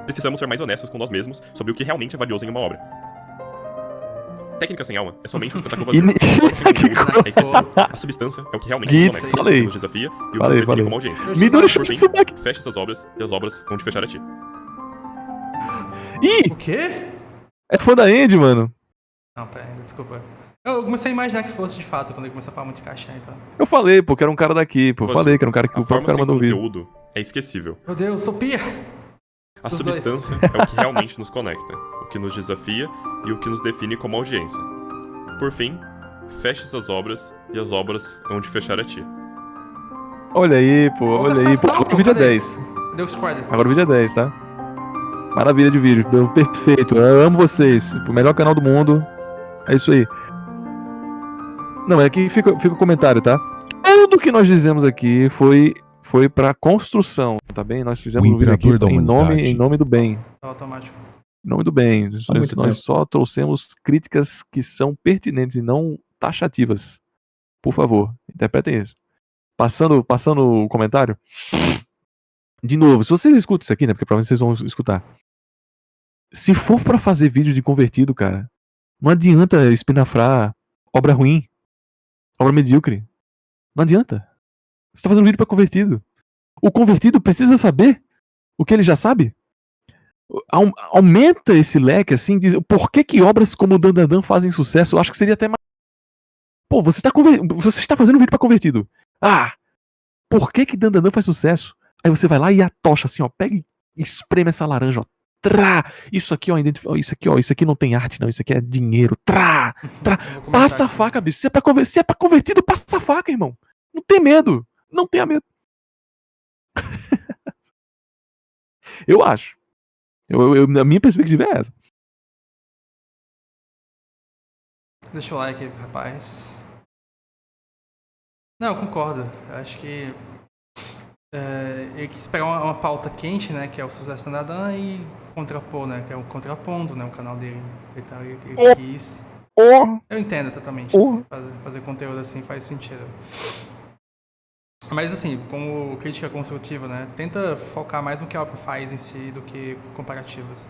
D: Precisamos ser mais honestos com nós mesmos sobre o que realmente é valioso em uma obra. Técnica sem alma é somente um espetáculo vazio. Forma sem conteúdo é esquecível. A substância é o que realmente nos
A: Gits,
D: conecta,
A: falei.
D: o que nos desafia e o que
A: Falei,
D: nos define
A: falei.
D: como audiência.
A: Midori
D: Por fim,
A: Shitsubaki.
D: feche essas obras e as obras vão te fechar a ti.
A: Ih,
C: O quê?
A: é fã da Andy, mano.
C: Não, pera aí, desculpa. Eu comecei a imaginar que fosse de fato quando ele começou a falar muito de caixa, então.
A: Eu falei, pô, que era um cara daqui, pô. Eu falei que era um cara que
D: A
A: o próprio
D: forma
A: cara
D: sem
A: mandou vir.
D: conteúdo é esquecível.
C: Meu Deus, sou pia!
D: A
C: Os dois.
D: substância é o que realmente nos conecta, o que nos desafia e o que nos define como audiência. Por fim, feche essas obras e as obras vão te fechar a ti.
A: Olha aí, pô,
C: Qual
A: olha aí. Pô,
C: prestação,
A: agora
C: pô?
A: o vídeo é
C: Cadê?
A: 10.
C: Deu os credits.
A: Agora o vídeo é 10, tá? Maravilha de vídeo. Perfeito. Eu amo vocês. O melhor canal do mundo. É isso aí. Não, é que fica o comentário, tá? Tudo que nós dizemos aqui foi pra construção, tá bem? Nós fizemos
G: O
A: um vídeo aqui
G: imperador da
A: em
G: humanidade.
A: nome do bem.
C: Tá automático.
A: Em nome do bem.
B: Há muito
A: Nós
B: tempo.
A: só trouxemos críticas que são pertinentes e não taxativas. Por favor, interpretem isso. Passando o comentário. De novo, se vocês escutam isso aqui, né? Porque provavelmente vocês vão escutar. Se for pra fazer vídeo de convertido, cara, não adianta espinafrar obra ruim, obra medíocre. Não adianta. Você tá fazendo vídeo pra convertido. O convertido precisa saber o que ele já sabe. Aumenta esse leque, assim, diz, por que obras como o Dandadan fazem sucesso? Eu acho que seria até mais... Pô, você está fazendo vídeo pra convertido. Ah, por que Dandadan faz sucesso? Aí você vai lá e atocha assim, ó, pega e espreme essa laranja, ó. Trá! Isso aqui, ó, isso aqui não tem arte, não, isso aqui é dinheiro. Trá! Trá!
C: Eu vou comentar
A: Passa a
C: aqui.
A: faca, bicho. Se é pra convertido, passa a faca, irmão. Não tem medo. Não tenha medo. Eu acho. A minha perspectiva é essa.
C: Deixa o like aí, rapaz. Não, eu concordo. Eu acho que ele quis pegar uma pauta quente, né, que é o sucesso do Dandadan, e contrapor, né, que é o contrapondo, né, o canal dele. Ele quis... Eu entendo totalmente. Assim, fazer conteúdo assim faz sentido. Mas assim, como crítica construtiva, né, tenta focar mais no que a obra faz em si do que comparativas.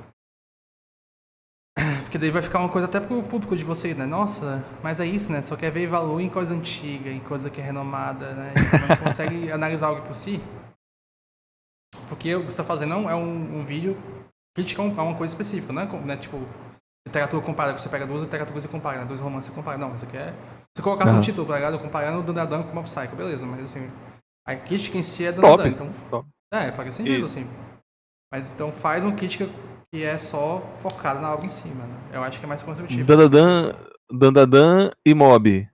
C: Porque daí vai ficar uma coisa até pro público de vocês, né? Nossa, mas é isso, né? Só quer ver valor em coisa antiga, em coisa que é renomada, né? E não consegue analisar algo por si. Porque o que você tá fazendo é um vídeo crítica a uma coisa específica, não é tipo literatura comparada, que você pega duas literaturas e compara, né? Dois romances e compara. Não, isso aqui é... Você colocar no título, tá ligado? Comparando o Dandadan com o Mob Psycho, beleza, mas assim... A crítica em si é Dandadan, então...
A: Top.
C: faz sentido,
A: Isso.
C: assim. Mas então faz uma crítica que é só focada na obra em cima, né? Eu acho que é mais construtivo.
A: Dandadan e Mob.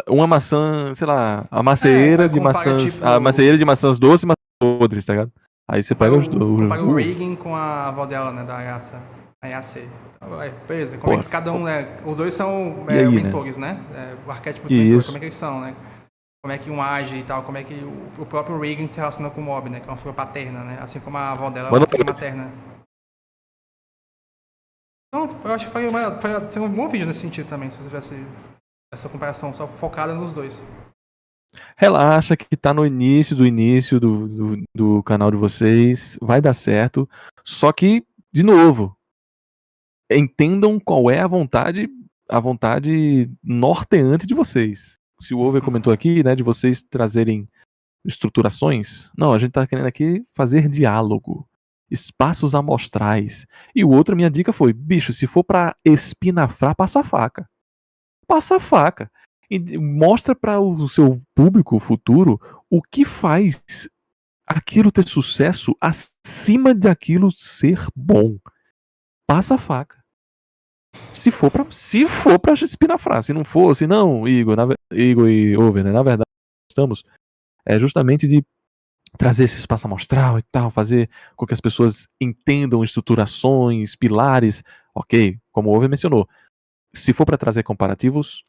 A: Uma maçã, sei lá, a macieira de
C: compara,
A: maçãs.
C: tipo,
A: A macieira de maçãs doces e maçãs podres, tá ligado? Aí você pega os dois.
C: Compara o Reagan com a avó dela, né? Da Ayase. Beleza, como é que cada um, né? Os dois são
A: E aí,
C: mentores, né? O arquétipo do mentor,
A: Isso.
C: como é que eles são, né? Como é que um age e tal, como é que o próprio Reagan se relaciona com o Mob, né? Que é uma figura paterna, né? Assim como a avó dela é uma figura materna. Então, eu acho que faria ser um bom vídeo nesse sentido também, se você tivesse essa comparação só focada nos dois.
A: Relaxa que tá no início do canal de vocês. Vai dar certo. Só que, de novo, entendam qual é a vontade norteante de vocês. Se o Over comentou aqui, né, de vocês trazerem estruturações. Não, a gente tá querendo aqui fazer diálogo, espaços amostrais. E o outro, minha dica foi, bicho, se for pra espinafrar, passa a faca. Passa a faca. E mostra para o seu público futuro o que faz aquilo ter sucesso acima daquilo ser bom. Passa a faca. Se for pra espinafrar, se não for, se não, Igor e Over, né? Na verdade, estamos justamente de trazer esse espaço amostral e tal, fazer com que as pessoas entendam estruturações, pilares, ok, como o Over mencionou. Se for para trazer comparativos,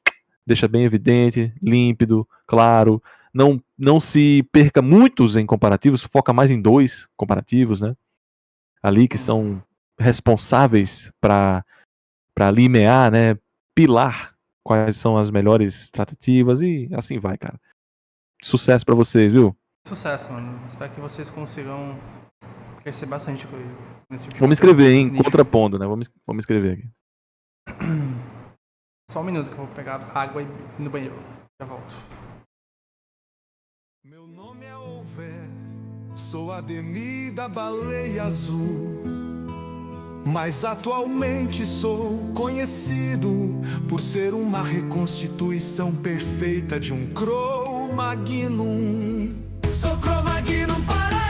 A: deixa bem evidente, límpido, claro. Não se perca muitos em comparativos, foca mais em 2 comparativos, né? Ali que são responsáveis para limear, né? Pilar quais são as melhores tratativas e assim vai, cara. Sucesso pra vocês, viu?
C: Sucesso, mano. Espero que vocês consigam crescer bastante com nesse tipo de
A: Vamos escrever,
C: conteúdo,
A: hein?
C: nesse nicho.
A: Contrapondo, né? Vamos escrever aqui.
C: Só um minuto que eu vou pegar água e ir no banheiro. Já volto.
G: Meu nome é Over, sou Ademir da Baleia Azul. Mas atualmente sou conhecido por ser uma reconstituição perfeita de um Cro-Magnum. Sou Cro-Magnum para